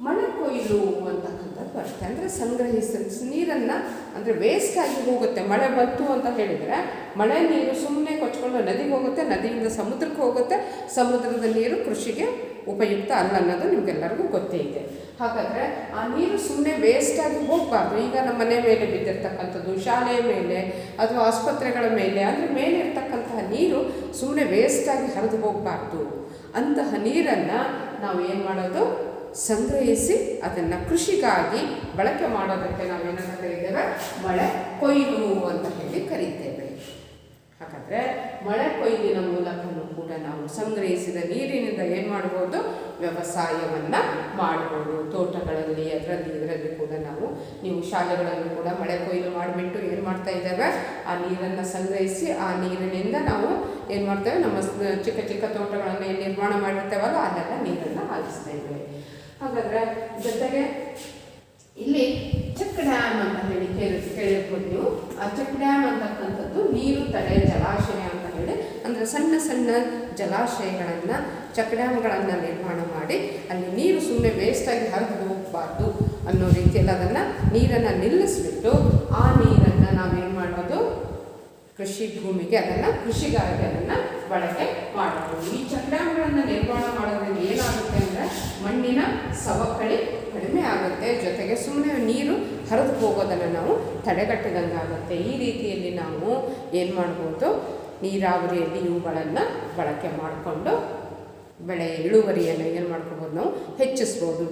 ಮಳೆ ಕೊಯ್ಲು ಅಂತಕ್ಕಂಥದ್ದು ಬರುತ್ತೆ. ಅಂದರೆ ಸಂಗ್ರಹಿಸಿ ನೀರನ್ನು ಅಂದರೆ ವೇಸ್ಟ್ ಆಗಿ ಹೋಗುತ್ತೆ. ಮಳೆ ಬಂತು ಅಂತ ಹೇಳಿದರೆ ಮಳೆ ನೀರು ಸುಮ್ಮನೆ ಕೊಚ್ಕೊಂಡು ನದಿಗೆ ಹೋಗುತ್ತೆ, ನದಿಯಿಂದ ಸಮುದ್ರಕ್ಕೆ ಹೋಗುತ್ತೆ, ಸಮುದ್ರದ ನೀರು ಕೃಷಿಗೆ ಉಪಯುಕ್ತ ಅಲ್ಲ ಅನ್ನೋದು ನಿಮಗೆಲ್ಲರಿಗೂ ಗೊತ್ತೇ ಇದೆ. ಹಾಗಾದರೆ ಆ ನೀರು ಸುಮ್ಮನೆ ವೇಸ್ಟಾಗಿ ಹೋಗಬಾರ್ದು. ಈಗ ನಮ್ಮ ಮನೆ ಮೇಲೆ ಬಿದ್ದಿರ್ತಕ್ಕಂಥದ್ದು, ಶಾಲೆಯ ಮೇಲೆ ಅಥವಾ ಆಸ್ಪತ್ರೆಗಳ ಮೇಲೆ ಅಂದರೆ ಮೇಲೆ ಇರ್ತಕ್ಕಂತಹ ನೀರು ಸುಮ್ಮನೆ ವೇಸ್ಟಾಗಿ ಹರಿದು ಹೋಗಬಾರ್ದು. ಅಂತಹ ನೀರನ್ನು ನಾವು ಏನು ಮಾಡೋದು, ಸಂಗ್ರಹಿಸಿ ಅದನ್ನು ಕೃಷಿಗಾಗಿ ಬಳಕೆ ಮಾಡೋದಕ್ಕೆ ನಾವೇನಂತ ಕರೀತೇವೆ, ಮಳೆ ಕೊಯ್ಲು ಅಂತ ಹೇಳಿ ಕರೀತೇವೆ. ಹಾಗಾದರೆ ಮಳೆ ಕೊಯ್ಲಿನ ಮೂಲಕನೂ ಕೂಡ ನಾವು ಸಂಗ್ರಹಿಸಿದ ನೀರಿನಿಂದ ಏನು ಮಾಡ್ಬೋದು, ವ್ಯವಸಾಯವನ್ನು ಮಾಡ್ಬೋದು. ತೋಟಗಳಲ್ಲಿ ಇದರಲ್ಲಿ ಕೂಡ ನೀವು ಶಾಲೆಗಳಲ್ಲಿ ಕೂಡ ಮಳೆ ಕೊಯ್ಲು ಮಾಡಿಬಿಟ್ಟು ಏನು ಮಾಡ್ತಾ ಇದ್ದೇವೆ, ಆ ನೀರನ್ನು ಸಂಗ್ರಹಿಸಿ ಆ ನೀರಿನಿಂದ ನಾವು ಏನು ಮಾಡ್ತೇವೆ, ನಮ್ಮ ಚಿಕ್ಕ ಚಿಕ್ಕ ತೋಟಗಳನ್ನು ಏನು ನಿರ್ಮಾಣ ಮಾಡಿರ್ತೇವಲ್ಲ ಅಲ್ಲೆಲ್ಲ ನೀರನ್ನು ಹಾಯಿಸ್ತೇವೆ. ಹಾಗಾದರೆ ಜೊತೆಗೆ ಇಲ್ಲಿ ಚೆಕ್ ಡ್ಯಾಮ್ ಅಂತ ಹೇಳಿ ಕೇಳಿರ್ಬೋದು ನೀವು. ಆ ಚೆಕ್ ಡ್ಯಾಮ್ ಅಂತಕ್ಕಂಥದ್ದು ನೀರು ತಡೆ ಜಲಾಶಯ ಅಂತ ಹೇಳಿ, ಅಂದರೆ ಸಣ್ಣ ಸಣ್ಣ ಜಲಾಶಯಗಳನ್ನು ಚೆಕ್ ಡ್ಯಾಮ್ಗಳನ್ನು ನಿರ್ಮಾಣ ಮಾಡಿ ಅಲ್ಲಿ ನೀರು ಸುಮ್ಮನೆ ವೇಸ್ಟಾಗಿ ಹರಿದು ಹೋಗಬಾರ್ದು ಅನ್ನೋ ರೀತಿಯಲ್ಲಿ ಅದನ್ನು ನೀರನ್ನು ನಿಲ್ಲಿಸ್ಬಿಟ್ಟು ಆ ನೀರನ್ನು ನಾವೇನು ಮಾಡೋದು, ಕೃಷಿ ಭೂಮಿಗೆ ಕೃಷಿಗಾಗಿ ಅದನ್ನು ಬಳಕೆ ಮಾಡಬಹುದು. ಈ ಚೆಕ್ ಡ್ಯಾಮ್ಗಳನ್ನು ನಿರ್ಮಾಣ ಮಾಡೋದ್ರಿಂದ ಏನಾಗುತ್ತೆ ಅಂದರೆ ಮಣ್ಣಿನ ಸವಕಳಿ ಕಡಿಮೆ ಆಗುತ್ತೆ, ಜೊತೆಗೆ ಸುಮ್ಮನೆ ನೀರು ಹರಿದು ಹೋಗೋದನ್ನು ನಾವು ತಡೆಗಟ್ಟಿದಂಗೆ ಆಗುತ್ತೆ. ಈ ರೀತಿಯಲ್ಲಿ ನಾವು ಏನು ಮಾಡ್ಬೋದು, ನೀರಾವರಿಯಲ್ಲಿ ಇವುಗಳನ್ನು ಬಳಕೆ ಮಾಡಿಕೊಂಡು ಬೆಳೆಯ ಇಳುವರಿಯನ್ನು ಏನು ಮಾಡ್ಕೋಬೋದು, ನಾವು ಹೆಚ್ಚಿಸ್ಬೋದು.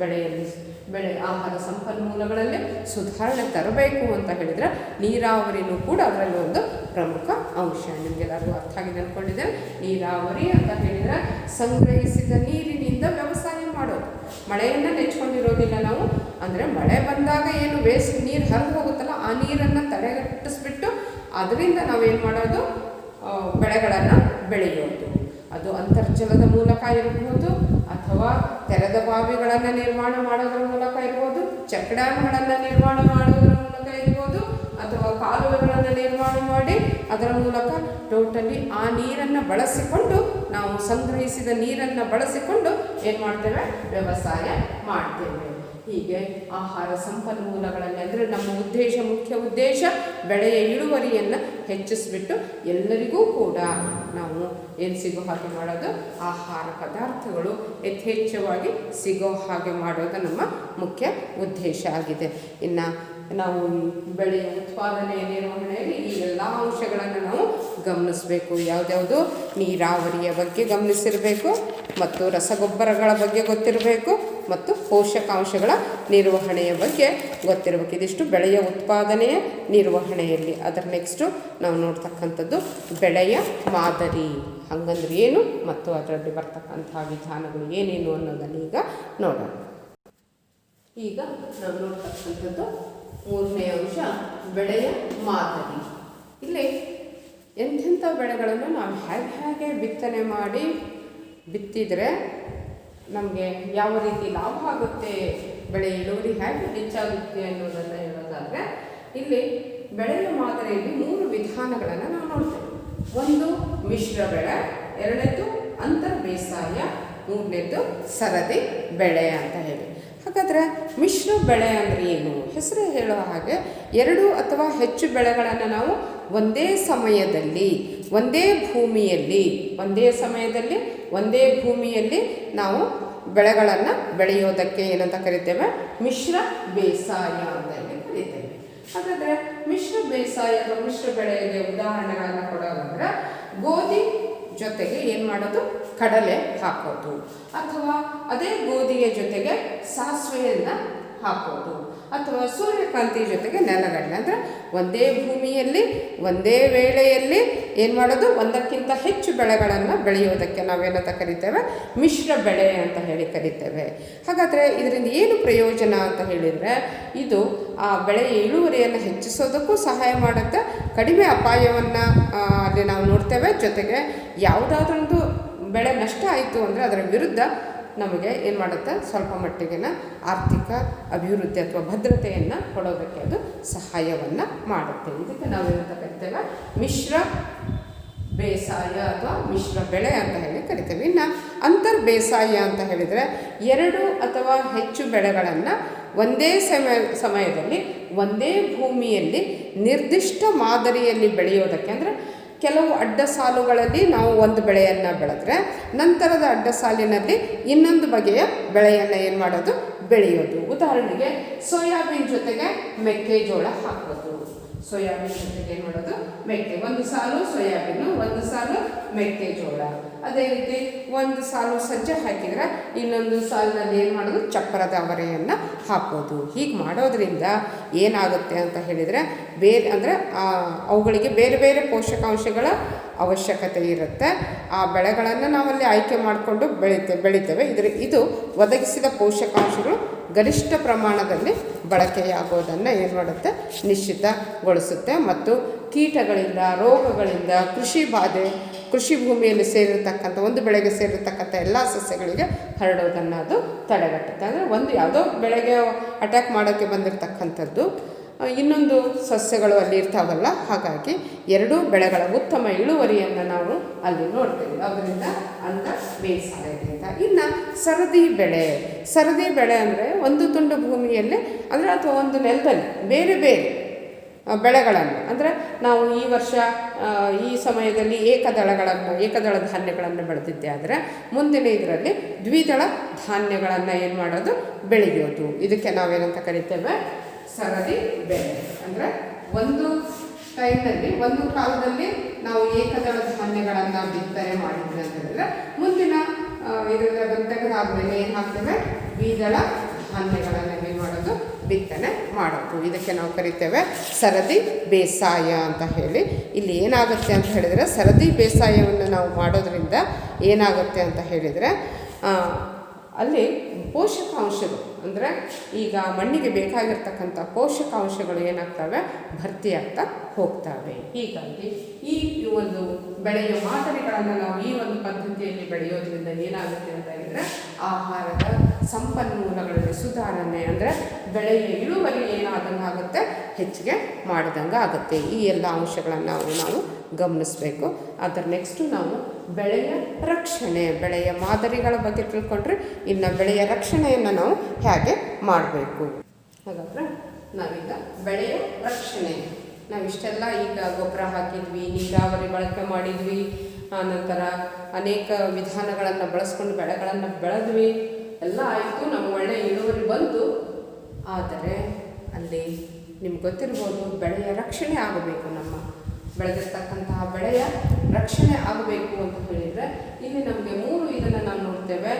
ಬೆಳೆ ಆಹಾರ ಸಂಪನ್ಮೂಲಗಳಲ್ಲಿ ಸುಧಾರಣೆ ತರಬೇಕು ಅಂತ ಹೇಳಿದರೆ ನೀರಾವರಿನೂ ಕೂಡ ಅದರಲ್ಲಿ ಒಂದು ಪ್ರಮುಖ ಅಂಶ. ನಿಮಗೆಲ್ಲರಿಗೂ ಅರ್ಥ ಆಗಿದೆ ಅಂದ್ಕೊಂಡಿದ್ದೇನೆ. ನೀರಾವರಿ ಅಂತ ಹೇಳಿದರೆ ಸಂಗ್ರಹಿಸಿದ ನೀರಿನಿಂದ ವ್ಯವಸಾಯ ಮಾಡೋದು. ಮಳೆಯನ್ನು ನೆಚ್ಕೊಂಡಿರೋದಿಲ್ಲ ನಾವು, ಅಂದರೆ ಮಳೆ ಬಂದಾಗ ಏನು ವೇಸ್ಟ್ ನೀರು ಹರಿದು ಹೋಗುತ್ತಲ್ಲ ಆ ನೀರನ್ನು ತಡೆಗಟ್ಟಿಸ್ಬಿಟ್ಟು ಅದರಿಂದ ನಾವೇನು ಮಾಡೋದು, ಬೆಳೆಗಳನ್ನು ಬೆಳೆಯೋದು. ಅದು ಅಂತರ್ಜಲದ ಮೂಲಕ ಇರ್ಬೋದು, ಅಥವಾ ತೆರೆದ ಬಾವಿಗಳನ್ನು ನಿರ್ಮಾಣ ಮಾಡೋದ್ರ ಮೂಲಕ ಇರ್ಬೋದು, ಚೆಕ್ ಡ್ಯಾಮ್ಗಳನ್ನು ನಿರ್ಮಾಣ ಮಾಡೋದ್ರ ಮೂಲಕ ಇರ್ಬೋದು, ಅಥವಾ ಕಾಲುವೆಗಳನ್ನು ನಿರ್ಮಾಣ ಮಾಡಿ ಅದರ ಮೂಲಕ ಟೋಟಲಿ ಆ ನೀರನ್ನು ಬಳಸಿಕೊಂಡು ನಾವು ಸಂಗ್ರಹಿಸಿದ ನೀರನ್ನು ಬಳಸಿಕೊಂಡು ಏನು ಮಾಡ್ತೇವೆ, ವ್ಯವಸಾಯ ಮಾಡ್ತೇವೆ. ಹೀಗೆ ಆಹಾರ ಸಂಪನ್ಮೂಲಗಳಲ್ಲಿ ಅಂದರೆ ನಮ್ಮ ಮುಖ್ಯ ಉದ್ದೇಶ ಬೆಳೆಯ ಇಳುವರಿಯನ್ನು ಹೆಚ್ಚಿಸಿಬಿಟ್ಟು ಎಲ್ಲರಿಗೂ ಕೂಡ ನಾವು ಏನು ಸಿಗೋ ಹಾಗೆ ಮಾಡೋದು, ಆಹಾರ ಪದಾರ್ಥಗಳು ಯಥೇಚ್ಛವಾಗಿ ಸಿಗೋ ಹಾಗೆ ಮಾಡೋದು ನಮ್ಮ ಮುಖ್ಯ ಉದ್ದೇಶ ಆಗಿದೆ. ಇನ್ನು ನಾವು ಬೆಳೆಯ ಉತ್ಪಾದನೆಯ ನಿರ್ವಹಣೆಯಲ್ಲಿ ಈ ಎಲ್ಲ ಅಂಶಗಳನ್ನು ನಾವು ಗಮನಿಸಬೇಕು. ಯಾವುದ್ಯಾವುದು, ನೀರಾವರಿಯ ಬಗ್ಗೆ ಗಮನಿಸಿರಬೇಕು, ಮತ್ತು ರಸಗೊಬ್ಬರಗಳ ಬಗ್ಗೆ ಗೊತ್ತಿರಬೇಕು, ಮತ್ತು ಪೋಷಕಾಂಶಗಳ ನಿರ್ವಹಣೆಯ ಬಗ್ಗೆ ಗೊತ್ತಿರಬೇಕು. ಇದಿಷ್ಟು ಬೆಳೆಯ ಉತ್ಪಾದನೆಯ ನಿರ್ವಹಣೆಯಲ್ಲಿ. ಅದರ ನೆಕ್ಸ್ಟು ನಾವು ನೋಡ್ತಕ್ಕಂಥದ್ದು ಬೆಳೆಯ ಮಾದರಿ ಹಂಗಂದ್ರೆ ಏನು, ಮತ್ತು ಅದರಲ್ಲಿ ಬರ್ತಕ್ಕಂತಹ ವಿಧಾನಗಳು ಏನೇನು ಅನ್ನೋದನ್ನು ಈಗ ನೋಡೋಣ. ಈಗ ನಾವು ನೋಡ್ತಕ್ಕಂಥದ್ದು ಮೂರನೇ ಅಂಶ, ಬೆಳೆಯ ಮಾದರಿ. ಇಲ್ಲಿ ಎಂಥೆಂಥ ಬೆಳೆಗಳನ್ನು ನಾವು ಹೇಗೆ ಬಿತ್ತನೆ ಮಾಡಿ ಬಿತ್ತಿದರೆ ನಮಗೆ ಯಾವ ರೀತಿ ಲಾಭ ಆಗುತ್ತೆ, ಬೆಳೆ ಇಳುವರಿ ಹೇಗೆ ಹೆಚ್ಚಾಗುತ್ತೆ ಅನ್ನೋದನ್ನು ಹೇಳೋದಾದರೆ, ಇಲ್ಲಿ ಬೆಳೆಯ ಮಾದರಿಯಲ್ಲಿ 3 ವಿಧಾನಗಳನ್ನು ನಾವು ನೋಡ್ತೇವೆ. ಒಂದು ಮಿಶ್ರ ಬೆಳೆ, ಎರಡನೇದು ಅಂತರ್ ಬೇಸಾಯ, ಮೂರನೇದು ಸರದಿ ಬೆಳೆ ಅಂತ ಹೇಳಿ. ಹಾಗಾದರೆ ಮಿಶ್ರ ಬೆಳೆ ಅಂದರೆ ಏನು? ಹೆಸರು ಹೇಳೋ ಹಾಗೆ 2 ಅಥವಾ ಹೆಚ್ಚು ಬೆಳೆಗಳನ್ನು ನಾವು ಒಂದೇ ಸಮಯದಲ್ಲಿ ಒಂದೇ ಭೂಮಿಯಲ್ಲಿ ನಾವು ಬೆಳೆಗಳನ್ನು ಬೆಳೆಯೋದಕ್ಕೆ ಏನಂತ ಕರಿತೇವೆ, ಮಿಶ್ರ ಬೇಸಾಯ ಅಂತ ಹೇಳಿ ಕರಿತೇವೆ. ಹಾಗಾದರೆ ಮಿಶ್ರ ಬೇಸಾಯ ಅಥವಾ ಮಿಶ್ರ ಬೆಳೆಗೆ ಉದಾಹರಣೆಗಳನ್ನು ಕೊಡೋದಾದರೆ, ಗೋಧಿ ಜೊತೆಗೆ ಏನು ಮಾಡೋದು, ಕಡಲೆ ಹಾಕೋದು, ಅಥವಾ ಅದೇ ಗೋಧಿಯ ಜೊತೆಗೆ ಸಾಸಿವೆಯನ್ನು ಹಾಕೋದು, ಅಥವಾ ಸೂರ್ಯಕಾಂತಿ ಜೊತೆಗೆ ನೆಲಗಡಲೆ. ಅಂದರೆ ಒಂದೇ ಭೂಮಿಯಲ್ಲಿ ಒಂದೇ ವೇಳೆಯಲ್ಲಿ ಏನು ಮಾಡೋದು, ಒಂದಕ್ಕಿಂತ ಹೆಚ್ಚು ಬೆಳೆಗಳನ್ನು ಬೆಳೆಯೋದಕ್ಕೆ ನಾವೇನಂತ ಕರಿತೇವೆ, ಮಿಶ್ರ ಬೆಳೆ ಅಂತ ಹೇಳಿ ಕರಿತೇವೆ. ಹಾಗಾದರೆ ಇದರಿಂದ ಏನು ಪ್ರಯೋಜನ ಅಂತ ಹೇಳಿದರೆ, ಇದು ಆ ಬೆಳೆಯ ಇಳುವರಿಯನ್ನು ಹೆಚ್ಚಿಸೋದಕ್ಕೂ ಸಹಾಯ ಮಾಡುತ್ತೆ, ಕಡಿಮೆ ಅಪಾಯವನ್ನು ಅಲ್ಲಿ ನಾವು ನೋಡ್ತೇವೆ. ಜೊತೆಗೆ ಯಾವುದಾದ್ರೊಂದು ಬೆಳೆ ನಷ್ಟ ಆಯಿತು ಅಂದರೆ ಅದರ ವಿರುದ್ಧ ನಮಗೆ ಏನು ಮಾಡುತ್ತೆ, ಸ್ವಲ್ಪ ಮಟ್ಟಿಗಿನ ಆರ್ಥಿಕ ಅಭಿವೃದ್ಧಿ ಅಥವಾ ಭದ್ರತೆಯನ್ನು ಕೊಡೋದಕ್ಕೆ ಅದು ಸಹಾಯವನ್ನು ಮಾಡುತ್ತೆ. ಇದಕ್ಕೆ ನಾವೇನಂತ ಕರಿತೇವೆ, ಮಿಶ್ರ ಬೇಸಾಯ ಅಥವಾ ಮಿಶ್ರ ಬೆಳೆ ಅಂತ ಹೇಳಿ ಕರಿತೇವೆ. ಇನ್ನು ಅಂತರ್ ಬೇಸಾಯ ಅಂತ ಹೇಳಿದರೆ 2 ಅಥವಾ ಹೆಚ್ಚು ಬೆಳೆಗಳನ್ನು ಒಂದೇ ಸಮಯದಲ್ಲಿ ಒಂದೇ ಭೂಮಿಯಲ್ಲಿ ನಿರ್ದಿಷ್ಟ ಮಾದರಿಯಲ್ಲಿ ಬೆಳೆಯೋದಕ್ಕೆ, ಅಂದರೆ ಕೆಲವು ಅಡ್ಡ ಸಾಲುಗಳಲ್ಲಿ ನಾವು ಒಂದು ಬೆಳೆಯನ್ನು ಬೆಳೆದ್ರೆ ನಂತರದ ಅಡ್ಡ ಸಾಲಿನಲ್ಲಿ ಇನ್ನೊಂದು ಬಗೆಯ ಬೆಳೆಯನ್ನು ಏನು ಮಾಡೋದು, ಬೆಳೆಯೋದು. ಉದಾಹರಣೆಗೆ ಸೋಯಾಬೀನ್ ಜೊತೆಗೆ ಮೆಕ್ಕೆಜೋಳ ಹಾಕೋದು. ಸೋಯಾಬೀನ್ ಜೊತೆಗೆ ಏನು ಮಾಡೋದು, ಒಂದು ಸಾಲು ಸೋಯಾಬೀನು, ಒಂದು ಸಾಲು ಮೆಕ್ಕೆಜೋಳ. ಅದೇ ರೀತಿ ಒಂದು ಸಾಲು ಸಜ್ಜೆ ಹಾಕಿದರೆ ಇನ್ನೊಂದು ಸಾಲಿನಲ್ಲಿ ಏನು ಮಾಡೋದು, ಚಪ್ಪರದ ಅವರೆಯನ್ನು ಹಾಕೋದು. ಹೀಗೆ ಮಾಡೋದ್ರಿಂದ ಏನಾಗುತ್ತೆ ಅಂತ ಹೇಳಿದರೆ ಅಂದರೆ ಅವುಗಳಿಗೆ ಬೇರೆ ಬೇರೆ ಪೋಷಕಾಂಶಗಳ ಅವಶ್ಯಕತೆ ಇರುತ್ತೆ. ಆ ಬೆಳೆಗಳನ್ನು ನಾವಲ್ಲಿ ಆಯ್ಕೆ ಮಾಡಿಕೊಂಡು ಬೆಳಿತೇವೆ. ಇದು ಒದಗಿಸಿದ ಪೋಷಕಾಂಶಗಳು ಗರಿಷ್ಠ ಪ್ರಮಾಣದಲ್ಲಿ ಬಳಕೆಯಾಗೋದನ್ನು ಏನು ಮಾಡುತ್ತೆ, ನಿಶ್ಚಿತಗೊಳಿಸುತ್ತೆ. ಮತ್ತು ಕೀಟಗಳಿಂದ, ರೋಗಗಳಿಂದ, ಕೃಷಿ ಬಾಧೆ, ಕೃಷಿ ಭೂಮಿಯಲ್ಲಿ ಸೇರಿರ್ತಕ್ಕಂಥ ಒಂದು ಬೆಳೆಗೆ ಸೇರಿರ್ತಕ್ಕಂಥ ಎಲ್ಲ ಸಸ್ಯಗಳಿಗೆ ಹರಡೋದನ್ನು ಅದು ತಡೆಗಟ್ಟುತ್ತೆ. ಅಂದರೆ ಒಂದು ಯಾವುದೋ ಬೆಳೆಗೆ ಅಟ್ಯಾಕ್ ಮಾಡೋಕ್ಕೆ ಬಂದಿರತಕ್ಕಂಥದ್ದು ಇನ್ನೊಂದು ಸಸ್ಯಗಳು ಅಲ್ಲಿ ಇರ್ತಾವಲ್ಲ, ಹಾಗಾಗಿ 2 ಬೆಳೆಗಳ ಉತ್ತಮ ಇಳುವರಿಯನ್ನು ನಾವು ಅಲ್ಲಿ ನೋಡ್ತೇವೆ. ಅದರಿಂದ ಅಂತ ಬೇಸಾಯದಿಂದ. ಇನ್ನು ಸರದಿ ಬೆಳೆ ಅಂದರೆ ಒಂದು ತುಂಡು ಭೂಮಿಯಲ್ಲಿ ಅಂದರೆ ಅಥವಾ ಒಂದು ನೆಲದಲ್ಲಿ ಬೇರೆ ಬೇರೆ ಬೆಳೆಗಳನ್ನು, ಅಂದರೆ ನಾವು ಈ ವರ್ಷ ಈ ಸಮಯದಲ್ಲಿ ಏಕದಳ ಧಾನ್ಯಗಳನ್ನು ಬೆಳೆದಿದ್ದೆ ಆದರೆ ಮುಂದಿನ ಇದರಲ್ಲಿ ದ್ವಿದಳ ಧಾನ್ಯಗಳನ್ನು ಏನು ಮಾಡೋದು, ಬೆಳೆಯೋದು. ಇದಕ್ಕೆ ನಾವೇನಂತ ಕರಿತೇವೆ, ಸರದಿ ಬೆಳೆ. ಅಂದರೆ ಒಂದು ಟೈಮ್ನಲ್ಲಿ, ಒಂದು ಕಾಲದಲ್ಲಿ ನಾವು ಏಕದಳ ಧಾನ್ಯಗಳನ್ನು ಬಿತ್ತನೆ ಮಾಡಿದ್ವಿ ಅಂತ ಹೇಳಿದ್ರೆ ಮುಂದಿನ ಇದರಿಂದ ತೆಗೆದಾದ್ಮೇಲೆ ಏನು ಹಾಕ್ತೇವೆ, ದ್ವಿದಳ ಧಾನ್ಯಗಳನ್ನು ಏನು ಮಾಡೋದು, ಬಿತ್ತನೆ ಮಾಡೋದು. ಇದಕ್ಕೆ ನಾವು ಕರಿತೇವೆ ಸರದಿ ಬೇಸಾಯ ಅಂತ ಹೇಳಿ. ಇಲ್ಲಿ ಏನಾಗುತ್ತೆ ಅಂತ ಹೇಳಿದರೆ, ಸರದಿ ಬೇಸಾಯವನ್ನು ನಾವು ಮಾಡೋದ್ರಿಂದ ಏನಾಗುತ್ತೆ ಅಂತ ಹೇಳಿದರೆ ಅಲ್ಲಿ ಪೋಷಕಾಂಶಗಳು, ಅಂದರೆ ಈಗ ಮಣ್ಣಿಗೆ ಬೇಕಾಗಿರ್ತಕ್ಕಂಥ ಪೋಷಕಾಂಶಗಳು ಏನಾಗ್ತವೆ, ಭರ್ತಿಯಾಗ್ತಾ ಹೋಗ್ತವೆ. ಹೀಗಾಗಿ ಈ ಒಂದು ಬೆಳೆಯ ಮಾದರಿಗಳನ್ನು ನಾವು ಈ ಒಂದು ಪದ್ಧತಿಯಲ್ಲಿ ಬೆಳೆಯೋದ್ರಿಂದ ಏನಾಗುತ್ತೆ ಅಂತ ಹೇಳಿದರೆ ಆಹಾರದ ಸಂಪನ್ಮೂಲಗಳಲ್ಲಿ ಸುಧಾರಣೆ, ಅಂದರೆ ಬೆಳೆಯ ಇಳುವರಿ ಏನಾದಂಗಾಗುತ್ತೆ, ಹೆಚ್ಚಿಗೆ ಮಾಡಿದಂಗೆ ಆಗುತ್ತೆ. ಈ ಎಲ್ಲ ಅಂಶಗಳನ್ನು ನಾವು ಗಮನಿಸಬೇಕು. ಅದರ ನೆಕ್ಸ್ಟು ನಾವು ಬೆಳೆಯ ರಕ್ಷಣೆ, ಬೆಳೆಯ ಮಾದರಿಗಳ ಬಗ್ಗೆ ತಿಳ್ಕೊಂಡ್ರೆ ಇನ್ನು ಬೆಳೆಯ ರಕ್ಷಣೆಯನ್ನು ನಾವು ಹೇಗೆ ಮಾಡಬೇಕು. ಹಾಗಾದರೆ ನಾವೀಗ ಬೆಳೆಯ ರಕ್ಷಣೆ, ನಾವಿಷ್ಟೆಲ್ಲ ಈಗ ಗೊಬ್ಬರ ಹಾಕಿದ್ವಿ, ನೀರಾವರಿ ಬಳಕೆ ಮಾಡಿದ್ವಿ, ನಂತರ ಅನೇಕ ವಿಧಾನಗಳನ್ನು ಬಳಸ್ಕೊಂಡು ಬೆಳೆಗಳನ್ನು ಬೆಳೆದ್ವಿ, ಎಲ್ಲ ಆಯಿತು, ನಮ್ಗೆ ಒಳ್ಳೆಯ ಇಳುವರಿ ಬಂತು. ಆದರೆ ಅಲ್ಲಿ ನಿಮ್ಗೆ ಗೊತ್ತಿರ್ಬೋದು, ಬೆಳೆಯ ರಕ್ಷಣೆ ಆಗಬೇಕು. ನಮ್ಮ ಬೆಳೆದಿರ್ತಕ್ಕಂತಹ ಬೆಳೆಯ ರಕ್ಷಣೆ ಆಗಬೇಕು ಅಂತ ಹೇಳಿದರೆ ಇಲ್ಲಿ ನಮಗೆ 3 ಇದನ್ನು ನಾವು ನೋಡ್ತೇವೆ,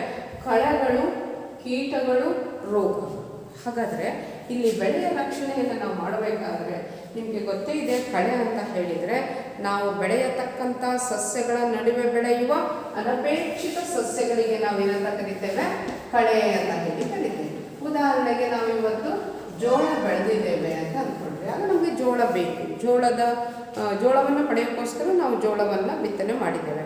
ಕಳೆಗಳು, ಕೀಟಗಳು, ರೋಗಗಳು. ಹಾಗಾದರೆ ಇಲ್ಲಿ ಬೆಳೆಯ ರಕ್ಷಣೆಯನ್ನು ನಾವು ಮಾಡಬೇಕಾದ್ರೆ ನಿಮಗೆ ಗೊತ್ತೇ ಇದೆ, ಕಳೆ ಅಂತ ಹೇಳಿದರೆ ನಾವು ಬೆಳೆಯತಕ್ಕಂಥ ಸಸ್ಯಗಳ ನಡುವೆ ಬೆಳೆಯುವ ಅನಪೇಕ್ಷಿತ ಸಸ್ಯಗಳಿಗೆ ನಾವೇನಂತ ಕರಿತೇವೆ, ಕಳೆ ಅಂತ ಹೇಳಿ ಕರಿತೇವೆ. ಉದಾಹರಣೆಗೆ ನಾವು ಇವತ್ತು ಜೋಳ ಬೆಳೆದಿದ್ದೇವೆ ಅಂತ ಅಂದ್ಕೊಂಡ್ರೆ ಆಗ ನಮಗೆ ಜೋಳ ಬೇಕು. ಜೋಳವನ್ನು ಪಡೆಯೋಕ್ಕೋಸ್ಕರ ನಾವು ಜೋಳವನ್ನು ಬಿತ್ತನೆ ಮಾಡಿದ್ದೇವೆ.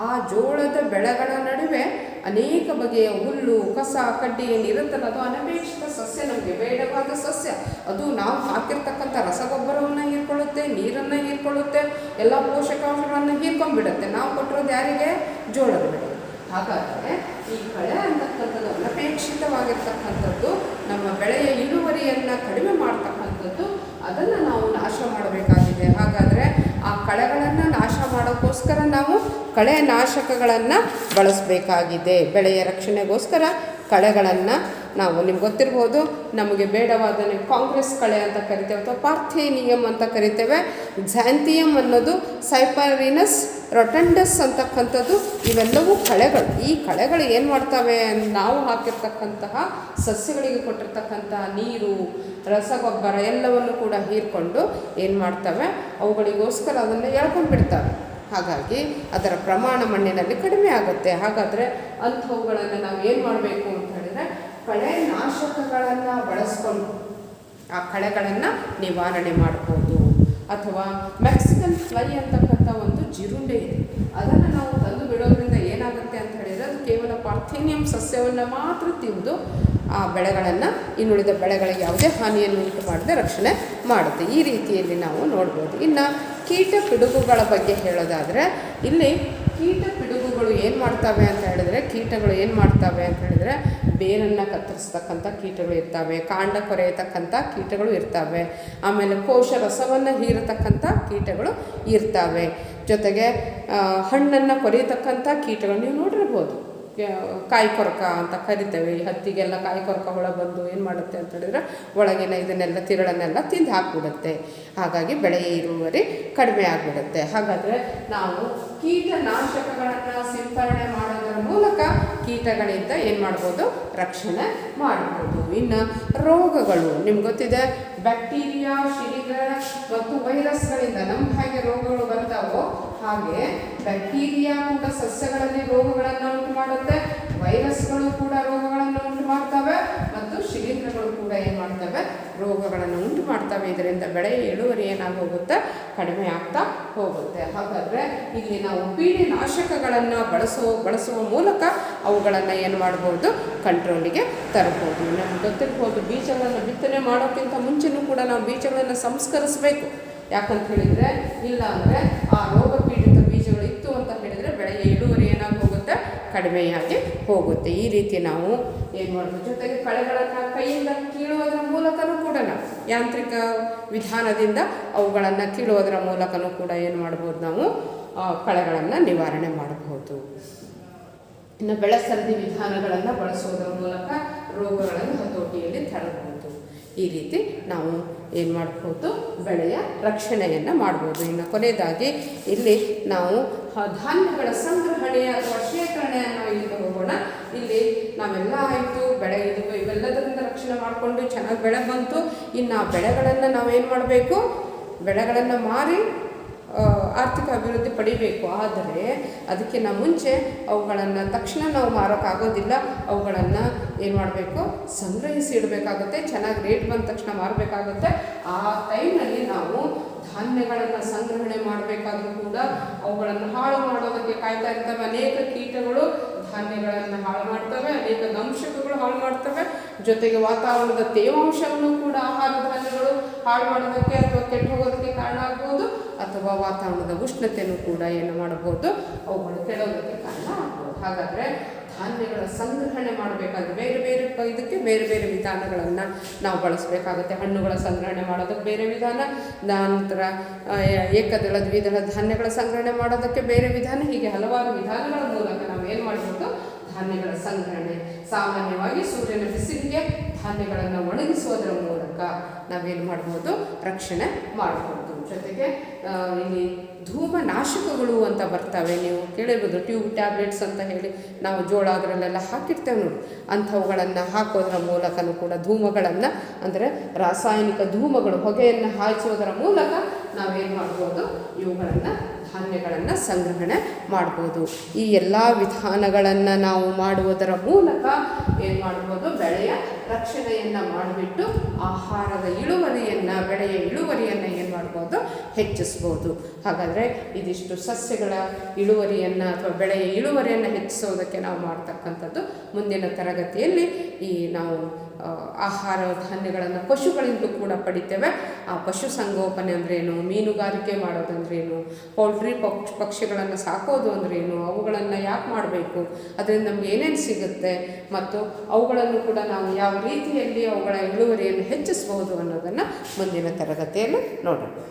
ಆ ಜೋಳದ ಬೆಳೆಗಳ ನಡುವೆ ಅನೇಕ ಬಗೆಯ ಹುಲ್ಲು, ಕಸ, ಕಡ್ಡಿ ಏನಿರುತ್ತಲ್ಲ, ಅದು ಅನಪೇಕ್ಷಿತ ಸಸ್ಯ, ನಮಗೆ ಬೇಡವಾದ ಸಸ್ಯ. ಅದು ನಾವು ಹಾಕಿರ್ತಕ್ಕಂಥ ರಸಗೊಬ್ಬರವನ್ನು ಹೀರ್ಕೊಳ್ಳುತ್ತೆ, ನೀರನ್ನು ಹೀರ್ಕೊಳ್ಳುತ್ತೆ, ಎಲ್ಲ ಪೋಷಕಾಂಶಗಳನ್ನು ಹೀರ್ಕೊಂಡ್ಬಿಡುತ್ತೆ. ನಾವು ಕೊಟ್ಟಿರೋದು ಯಾರಿಗೆ, ಜೋಳದ ಬೆಳೆ. ಹಾಗಾದರೆ ಈ ಕಳೆ ಅಂತಕ್ಕಂಥದ್ದು ಅನಪೇಕ್ಷಿತವಾಗಿರ್ತಕ್ಕಂಥದ್ದು, ನಮ್ಮ ಬೆಳೆಯ ಇಳುವರಿಯನ್ನು ಕಡಿಮೆ ಮಾಡ್ತಕ್ಕಂಥದ್ದು, ಅದನ್ನು ನಾವು ನಾಶ ಮಾಡಬೇಕಾಗಿದೆ. ಹಾಗಾದರೆ ಆ ಕಳೆಗಳನ್ನು ನಾಶ ಮಾಡೋಕ್ಕೋಸ್ಕರ ನಾವು ಕಳೆ ನಾಶಕಗಳನ್ನು ಬಳಸಬೇಕಾಗಿದೆ. ಬೆಳೆಯ ರಕ್ಷಣೆಗೋಸ್ಕರ ಕಳೆಗಳನ್ನು ನಾವು, ನಿಮ್ಗೆ ಗೊತ್ತಿರ್ಬೋದು, ನಮಗೆ ಬೇಡವಾದ ಕಾಂಗ್ರೆಸ್ ಕಳೆ ಅಂತ ಕರಿತೇವೆ ಅಥವಾ ಪಾರ್ಥೇನಿಯಮ್ ಅಂತ ಕರಿತೇವೆ. ಝ್ಯಾಂಥಿಯಮ್ ಅನ್ನೋದು ಸೈಪರಿನಸ್ ರೊಟೆಂಡಸ್ ಅಂತಕ್ಕಂಥದ್ದು, ಇವೆಲ್ಲವೂ ಕಳೆಗಳು. ಈ ಕಳೆಗಳು ಏನು ಮಾಡ್ತವೆ, ನಾವು ಹಾಕಿರ್ತಕ್ಕಂತಹ ಸಸ್ಯಗಳಿಗೆ ಕೊಟ್ಟಿರ್ತಕ್ಕಂತಹ ನೀರು, ರಸಗೊಬ್ಬರ ಎಲ್ಲವನ್ನು ಕೂಡ ಹೀರ್ಕೊಂಡು ಏನು ಮಾಡ್ತವೆ, ಅವುಗಳಿಗೋಸ್ಕರ ಅದನ್ನು ಎಳ್ಕೊಂಡ್ಬಿಡ್ತವೆ. ಹಾಗಾಗಿ ಅದರ ಪ್ರಮಾಣ ಮಣ್ಣಿನಲ್ಲಿ ಕಡಿಮೆ ಆಗುತ್ತೆ. ಹಾಗಾದರೆ ಅಂಥವುಗಳನ್ನು ನಾವು ಏನು ಮಾಡಬೇಕು ಅಂತ ಹೇಳಿದರೆ ಕಳೆ ನಾಶಕಗಳನ್ನು ಬಳಸ್ಕೊಂಡು ಆ ಕಳೆಗಳನ್ನು ನಿವಾರಣೆ ಮಾಡ್ಬೋದು. ಅಥವಾ ಮೆಕ್ಸಿಕನ್ ಫ್ಲೈ ಅಂತಕ್ಕಂಥ ಒಂದು ಜಿರುಂಡೆ ಇದೆ, ಅದನ್ನು ನಾವು ತಂದು ಬಿಡೋದ್ರಿಂದ ಏನಾಗುತ್ತೆ ಅಂತ ಹೇಳಿದರೆ ಅದು ಕೇವಲ ಪಾರ್ಥೇನಿಯಂ ಸಸ್ಯವನ್ನು ಮಾತ್ರ ತಿಂದು ಆ ಬೆಳೆಗಳನ್ನು, ಇನ್ನುಳಿದ ಬೆಳೆಗಳಿಗೆ ಯಾವುದೇ ಹಾನಿಯನ್ನು ಉಂಟು ಮಾಡದೆ ರಕ್ಷಣೆ ಮಾಡುತ್ತೆ. ಈ ರೀತಿಯಲ್ಲಿ ನಾವು ನೋಡ್ಬೋದು. ಇನ್ನು ಕೀಟ ಪಿಡುಗುಗಳ ಬಗ್ಗೆ ಹೇಳೋದಾದರೆ, ಇಲ್ಲಿ ಕೀಟ ಪಿಡುಗುಗಳು ಏನು ಮಾಡ್ತವೆ ಅಂತ ಹೇಳಿದರೆ, ಕೀಟಗಳು ಏನು ಮಾಡ್ತವೆ ಅಂತ ಹೇಳಿದರೆ ಬೇರನ್ನು ಕತ್ತರಿಸ್ತಕ್ಕಂಥ ಕೀಟಗಳು ಇರ್ತವೆ, ಕಾಂಡ ಕೊರೆಯತಕ್ಕಂಥ ಕೀಟಗಳು ಇರ್ತವೆ, ಆಮೇಲೆ ಕೋಶ ರಸವನ್ನು ಹೀರತಕ್ಕಂಥ ಕೀಟಗಳು ಇರ್ತವೆ, ಜೊತೆಗೆ ಹಣ್ಣನ್ನು ಕೊರೆಯತಕ್ಕಂಥ ಕೀಟಗಳು ನೀವು ನೋಡಿರ್ಬೋದು. ಕಾಯಿ ಕೊರಕ ಅಂತ ಕರಿತೇವೆ. ಈ ಹತ್ತಿಗೆಲ್ಲ ಕಾಯಿ ಕೊರಕ ಹುಳ ಬಂದು ಏನು ಮಾಡುತ್ತೆ ಅಂತ ಹೇಳಿದ್ರೆ ಒಳಗಿನ ಇದನ್ನೆಲ್ಲ ತಿರುಳನ್ನೆಲ್ಲ ತಿಂದು ಹಾಕಿಬಿಡುತ್ತೆ. ಹಾಗಾಗಿ ಬೆಳೆಯ ಇಳುವರಿ ಕಡಿಮೆ ಆಗಿಬಿಡುತ್ತೆ. ಹಾಗಾದರೆ ನಾವು ಕೀಟನಾಶಕಗಳನ್ನು ಸಿಂಪರಣೆ ಮಾಡೋದರ ಮೂಲಕ ಕೀಟಗಳಿಂದ ಏನು ಮಾಡ್ಬೋದು, ರಕ್ಷಣೆ ಮಾಡ್ಬೋದು. ಇನ್ನು ರೋಗಗಳು ನಿಮ್ಗೆ ಗೊತ್ತಿದೆ, ಬ್ಯಾಕ್ಟೀರಿಯಾ, ಶಿಲೀಂಧ್ರ ಮತ್ತು ವೈರಸ್ಗಳಿಂದ ನಮ್ಮ ಹಾಗೆ ರೋಗಗಳು ಬರ್ತಾವೋ ಹಾಗೆ ಬ್ಯಾಕ್ಟೀರಿಯಾ ಕೂಡ ಸಸ್ಯಗಳಲ್ಲಿ ರೋಗಗಳನ್ನು ಉಂಟು ಮಾಡುತ್ತೆ, ವೈರಸ್ಗಳು ಕೂಡ ರೋಗಗಳನ್ನು ಉಂಟು ಮಾಡ್ತವೆ, ಮತ್ತು ಶಿಲೀಂಧ್ರಗಳು ಕೂಡ ಏನು ಮಾಡ್ತವೆ, ರೋಗಗಳನ್ನು ಉಂಟು ಮಾಡ್ತವೆ. ಇದರಿಂದ ಬೆಳೆಯ ಇಳುವರಿ ಏನಾಗೋಗುತ್ತೆ, ಕಡಿಮೆ ಆಗ್ತಾ ಹೋಗುತ್ತೆ. ಹಾಗಾದರೆ ಇಲ್ಲಿ ನಾವು ಕೀಟನಾಶಕಗಳನ್ನು ಬಳಸುವ ಮೂಲಕ ಅವುಗಳನ್ನು ಏನು ಮಾಡ್ಬೋದು, ಕಂಟ್ರೋಲಿಗೆ ತರಬಹುದು. ನಮ್ಗೆ ಗೊತ್ತಿರ್ಬೋದು, ಬೀಜಗಳನ್ನು ಬಿತ್ತನೆ ಮಾಡೋಕ್ಕಿಂತ ಮುಂಚೆನೂ ಕೂಡ ನಾವು ಬೀಜಗಳನ್ನು ಸಂಸ್ಕರಿಸಬೇಕು. ಯಾಕಂತ ಹೇಳಿದರೆ, ಇಲ್ಲ ಅಂದರೆ ಆ ರೋಗ ಪೀಡಿತ ಬೀಜಗಳು ಇತ್ತು ಅಂತ ಹೇಳಿದರೆ ಬೆಳೆಯ ಇಳುವರಿ ಏನಾಗಿ ಹೋಗುತ್ತೆ, ಕಡಿಮೆಯಾಗಿ ಹೋಗುತ್ತೆ. ಈ ರೀತಿ ನಾವು ಏನು ಮಾಡ್ಬೋದು. ಜೊತೆಗೆ ಕಳೆಗಳನ್ನು ಕೈಯಿಂದ ಕೀಳುವುದರ ಮೂಲಕನೂ ಕೂಡ ನಾವು ಯಾಂತ್ರಿಕ ವಿಧಾನದಿಂದ ಅವುಗಳನ್ನು ಕೀಳುವುದರ ಮೂಲಕನೂ ಕೂಡ ಏನು ಮಾಡ್ಬೋದು, ನಾವು ಕಳೆಗಳನ್ನು ನಿವಾರಣೆ ಮಾಡಬಹುದು. ಇನ್ನು ಬೆಳೆಸರದಿ ವಿಧಾನಗಳನ್ನು ಬಳಸುವುದರ ಮೂಲಕ ರೋಗಗಳನ್ನು ಹತೋಟಿಯಲ್ಲಿ ತರಬಹುದು. ಈ ರೀತಿ ನಾವು ಏನು ಮಾಡ್ಬೋದು, ಬೆಳೆಯ ರಕ್ಷಣೆಯನ್ನು ಮಾಡ್ಬೋದು. ಇನ್ನು ಕೊನೆಯದಾಗಿ ಇಲ್ಲಿ ನಾವು ಧಾನ್ಯಗಳ ಸಂಗ್ರಹಣೆ ಅಥವಾ ಶೇಖರಣೆಯನ್ನು ಇಲ್ಲಿ ಹೋಗೋಣ. ಇಲ್ಲಿ ನಾವೆಲ್ಲ ಆಯಿತು, ಬೆಳೆ ಇವೆಲ್ಲದರಿಂದ ರಕ್ಷಣೆ ಮಾಡಿಕೊಂಡು ಚೆನ್ನಾಗಿ ಬೆಳೆ ಬಂತು. ಇನ್ನು ಆ ಬೆಳೆಗಳನ್ನು ನಾವೇನು ಮಾಡಬೇಕು, ಬೆಳೆಗಳನ್ನು ಮಾರಿ ಆರ್ಥಿಕ ಅಭಿವೃದ್ಧಿ ಪಡಿಬೇಕು. ಆದರೆ ಅದಕ್ಕಿಂತ ಮುಂಚೆ ಅವುಗಳನ್ನು ತಕ್ಷಣ ನಾವು ಮಾರೋಕ್ಕಾಗೋದಿಲ್ಲ. ಅವುಗಳನ್ನು ಏನು ಮಾಡಬೇಕು, ಸಂಗ್ರಹಿಸಿ ಇಡಬೇಕಾಗುತ್ತೆ. ಚೆನ್ನಾಗಿ ರೇಟ್ ಬಂದ ತಕ್ಷಣ ಮಾರಬೇಕಾಗುತ್ತೆ. ಆ ಟೈಮ್ನಲ್ಲಿ ನಾವು ಧಾನ್ಯಗಳನ್ನು ಸಂಗ್ರಹಣೆ ಮಾಡಬೇಕಾದ್ರೂ ಕೂಡ ಅವುಗಳನ್ನು ಹಾಳು ಮಾಡೋದಕ್ಕೆ ಕಾಯ್ತಾ ಇರ್ತವೆ. ಅನೇಕ ಕೀಟಗಳು ಧಾನ್ಯಗಳನ್ನು ಹಾಳು ಮಾಡ್ತವೆ, ಅನೇಕ ದಂಶಕಗಳು ಹಾಳು ಮಾಡ್ತವೆ. ಜೊತೆಗೆ ವಾತಾವರಣದ ತೇವಾಂಶವನ್ನು ಕೂಡ ಆಹಾರ ಧಾನ್ಯಗಳು ಹಾಳು ಮಾಡೋದಕ್ಕೆ ಅಥವಾ ಕೆಟ್ಟು ಹೋಗೋದಕ್ಕೆ ಕಾರಣ ಆಗ್ಬೋದು, ಅಥವಾ ವಾತಾವರಣದ ಉಷ್ಣತೆಯೂ ಕೂಡ ಏನು ಮಾಡಬಹುದು, ಅವುಗಳು ಕೆಡೋದಕ್ಕೆ ಕಾರಣ ಆಗ್ಬೋದು. ಹಾಗಾದರೆ ಧಾನ್ಯಗಳ ಸಂಗ್ರಹಣೆ ಮಾಡಬೇಕಾದ್ರೆ ಬೇರೆ ಬೇರೆ ಇದಕ್ಕೆ ಬೇರೆ ಬೇರೆ ವಿಧಾನಗಳನ್ನು ನಾವು ಬಳಸಬೇಕಾಗುತ್ತೆ. ಹಣ್ಣುಗಳ ಸಂಗ್ರಹಣೆ ಮಾಡೋದಕ್ಕೆ ಬೇರೆ ವಿಧಾನ, ನಂತರ ಏಕದಳ ದ್ವಿದಳ ಧಾನ್ಯಗಳ ಸಂಗ್ರಹಣೆ ಮಾಡೋದಕ್ಕೆ ಬೇರೆ ವಿಧಾನ, ಹೀಗೆ ಹಲವಾರು ವಿಧಾನಗಳ ಮೂಲಕ ನಾವು ಏನು ಮಾಡ್ಬೋದು, ಧಾನ್ಯಗಳ ಸಂಗ್ರಹಣೆ. ಸಾಮಾನ್ಯವಾಗಿ ಸೂರ್ಯನ ಬಿಸಿಲಿಗೆ ಧಾನ್ಯಗಳನ್ನು ಒಣಗಿಸುವುದರ ಮೂಲಕ ನಾವೇನು ಮಾಡ್ಬೋದು, ರಕ್ಷಣೆ ಮಾಡ್ಬೋದು. ಜೊತೆಗೆ ಇಲ್ಲಿ ಧೂಮನಾಶಕಗಳು ಅಂತ ಬರ್ತವೆ, ನೀವು ಕೇಳಿರ್ಬೋದು, ಟ್ಯೂಬ್ ಟ್ಯಾಬ್ಲೆಟ್ಸ್ ಅಂತ ಹೇಳಿ ನಾವು ಜೋಳ ಅದರಲ್ಲೆಲ್ಲ ಹಾಕಿರ್ತೇವೆ ನೋಡಿ, ಅಂಥವುಗಳನ್ನು ಹಾಕೋದ್ರ ಮೂಲಕನೂ ಕೂಡ ಧೂಮಗಳನ್ನು, ಅಂದರೆ ರಾಸಾಯನಿಕ ಧೂಮಗಳು, ಹೊಗೆಯನ್ನು ಹಾಯಿಸೋದರ ಮೂಲಕ ನಾವೇನು ಮಾಡ್ಬೋದು, ಇವುಗಳನ್ನು ಧಾನ್ಯಗಳನ್ನು ಸಂಗ್ರಹಣೆ ಮಾಡ್ಬೋದು. ಈ ಎಲ್ಲ ವಿಧಾನಗಳನ್ನು ನಾವು ಮಾಡುವುದರ ಮೂಲಕ ಏನು ಮಾಡ್ಬೋದು, ಬೆಳೆಯ ರಕ್ಷಣೆಯನ್ನು ಮಾಡಿಬಿಟ್ಟು ಆಹಾರದ ಇಳುವರಿಯನ್ನು, ಬೆಳೆಯ ಇಳುವರಿಯನ್ನು ಏನು ಮಾಡ್ಬೋದು, ಹೆಚ್ಚಿಸ್ಬೋದು. ಹಾಗಾದರೆ ಇದಿಷ್ಟು ಸಸ್ಯಗಳ ಇಳುವರಿಯನ್ನು ಅಥವಾ ಬೆಳೆಯ ಇಳುವರಿಯನ್ನು ಹೆಚ್ಚಿಸೋದಕ್ಕೆ ನಾವು ಮಾಡ್ತಕ್ಕಂಥದ್ದು. ಮುಂದಿನ ತರಗತಿಯಲ್ಲಿ ನಾವು ಆಹಾರ ಧಾನ್ಯಗಳನ್ನು ಪಶುಗಳಿಂದಲೂ ಕೂಡ ಪಡಿತೇವೆ. ಆ ಪಶು ಸಂಗೋಪನೆ ಅಂದ್ರೇನು, ಮೀನುಗಾರಿಕೆ ಮಾಡೋದಂದ್ರೇನು, ಪೌಲ್ಟ್ರಿ ಪಕ್ಷಿಗಳನ್ನು ಸಾಕೋದು ಅಂದ್ರೇನು, ಅವುಗಳನ್ನು ಯಾಕೆ ಮಾಡಬೇಕು, ಅದರಿಂದ ನಮ್ಗೆ ಏನೇನು ಸಿಗುತ್ತೆ, ಮತ್ತು ಅವುಗಳನ್ನು ಕೂಡ ನಾವು ಯಾವ ರೀತಿಯಲ್ಲಿ ಅವುಗಳ ಇಳುವರಿಯನ್ನು ಹೆಚ್ಚಿಸಬಹುದು ಅನ್ನೋದನ್ನು ಮುಂದಿನ ತರಗತಿಯಲ್ಲಿ ನೋಡೋಣ.